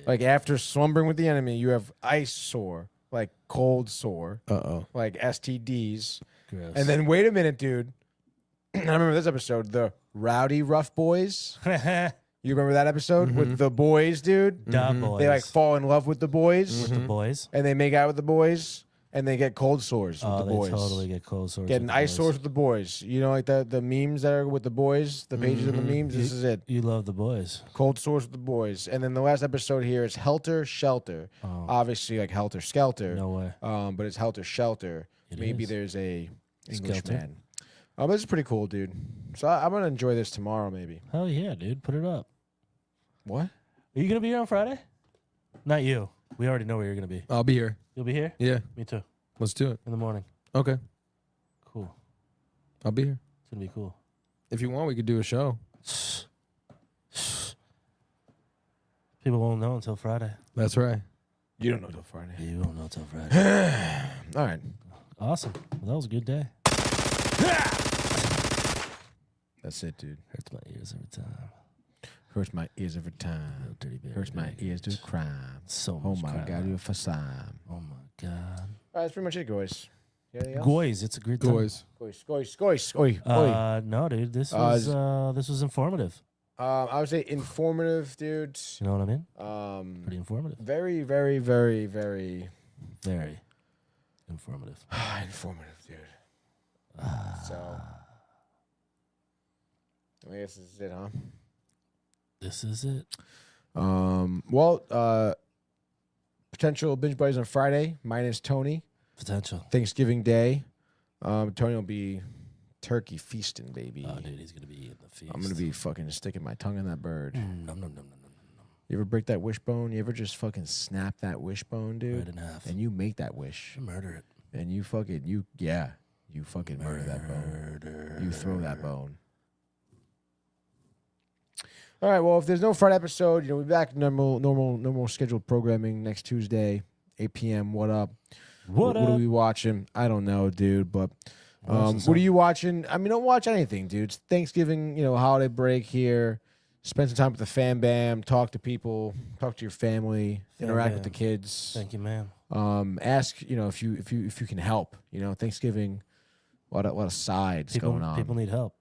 Like after slumbering with the enemy, you have ice sore, like cold sore, like STDs. Gross. And then wait a minute, dude. I remember this episode, the Rowdy Rough Boys. You remember that episode with the boys, dude? Da boys. They like fall in love with the boys, with the boys. and they make out with the boys, and they get cold sores with Oh, the they boys. totally get cold sores. Getting with the ice boys. sores with the boys. You know, like the memes that are with the boys, the pages of the memes. This is it. You love the boys. Cold sores with the boys. And then the last episode here is Helter Shelter. Obviously, like Helter Skelter. No way. But it's Helter Shelter. It Maybe is. there's a Skelter. Englishman. But it's pretty cool, dude. So I'm gonna enjoy this tomorrow, maybe. Hell yeah, dude. Put it up. What? Are you going to be here on Friday? Not you. We already know where you're going to be. I'll be here. You'll be here? Yeah. Me too. Let's do it. In the morning. Okay. Cool. I'll be here. It's going to be cool. If you want, we could do a show. People won't know until Friday. That's right. You don't know till Friday. You won't know until Friday. All right. Awesome. Well, that was a good day. That's it, dude. Hurts my ears every time. Hurts my ears every time. Dirty bear. Hurts my ears to crime. So Oh much my crime. God, you're a facade. Oh my God. All right, that's pretty much it, guys. Anything else? Goys, it's a great time. Boys. Goys. No, dude. This was informative. I would say informative, dude. You know what I mean? Pretty informative. Very, very, very, very Very informative. informative, dude. So, I guess this is it, huh? This is it. Potential binge buddies on Friday, minus Tony. Potential. Thanksgiving Day. Tony will be turkey feasting, baby. Oh, dude, he's going to be in the feast. I'm gonna be fucking sticking my tongue in that bird. Nom, nom, nom, nom, nom, nom. You ever break that wishbone? You ever just fucking snap that wishbone, dude? Right in half. And you make that wish. Murder it. And you fucking murder that bone. You throw that bone. All right. Well, if there's no Friday episode, we'll be back to normal scheduled programming next Tuesday, 8 p.m. What up? What What are up? we watching? I don't know, dude. But Watching what are you watching? I mean, don't watch anything, dude. It's Thanksgiving, holiday break here. Spend some time with the fam bam. Talk to people. Talk to your family. Interact with the bam. kids. Thank you, ma'am. Ask if you can help. Thanksgiving, a lot of sides going on. People need help.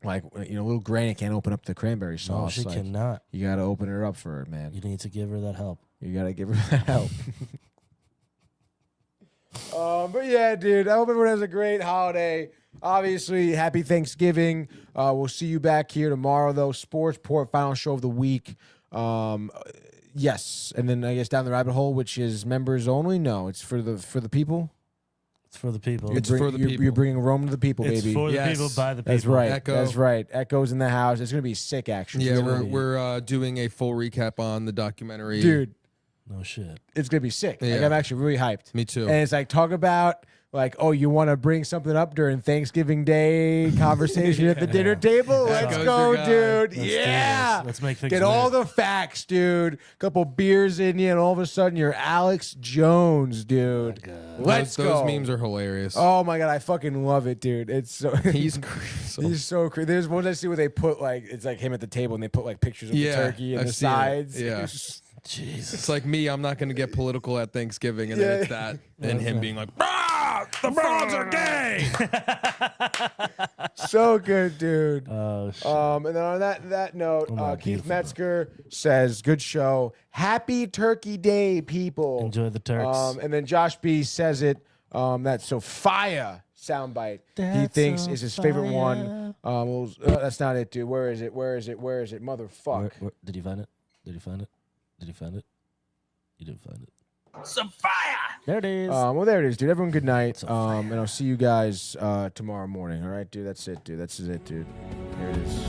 Like little Granny can't open up the cranberry No, sauce. she Like, cannot. You gotta open her up for her, man. You need to give her that help. You gotta give her that help. But yeah, dude. I hope everyone has a great holiday. Obviously, happy Thanksgiving. We'll see you back here tomorrow, though. Sports Port final show of the week. Yes, and then I guess down the rabbit hole, which is members only. No, it's for the people. It's for the people. It's for the people. You're bringing Rome to the people, It's baby. for the Yes. people by the people. That's right. Echo. That's right. Echo's in the house. It's gonna be sick, actually. Yeah, It's gonna be- we're doing a full recap on the documentary. dude. No shit. It's gonna be sick. Like, Yeah. I'm actually really hyped. Me too. And it's like talk about you want to bring something up during Thanksgiving Day conversation at the dinner table. Let's Echo's go, your guy. dude. Let's do Yeah. this. Let's make things Get all lit. the facts, dude. Couple beers in you, and all of a sudden you're Alex Jones, dude. Let's those go. memes are hilarious. Oh my god, I fucking love it, dude. It's so He's crazy. he's so crazy. There's ones I see where they put it's like him at the table and they put pictures of Yeah, the turkey and I've the seen it. sides. Yeah. Jesus. It's like me. I'm not going to get political at Thanksgiving, and Yeah. then it's that, and him being like, "Ah!" The frogs are gay. So good, dude. Oh shit. And then on that note, my Keith beautiful Metzger says, "Good show. Happy Turkey Day, people. Enjoy the Turks." And then Josh B says it. That's so fire soundbite. He That's thinks so is his favorite one. That's not it, dude. Where is it? Motherfuck. Did you find it? Did you find it? Did you find it? You didn't find it. Some fire. There it is. Well, there it is, dude. Everyone, good night. So fire. And I'll see you guys tomorrow morning. All right, dude. That's it, dude. That's it, dude. Here it is.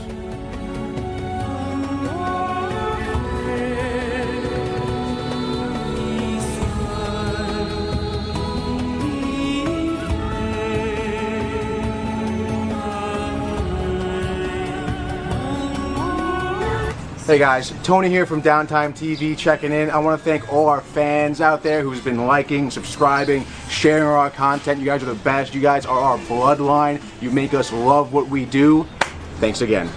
Hey guys, Tony here from Downtime TV checking in. I want to thank all our fans out there who's been liking, subscribing, sharing our content. You guys are the best. You guys are our bloodline. You make us love what we do. Thanks again.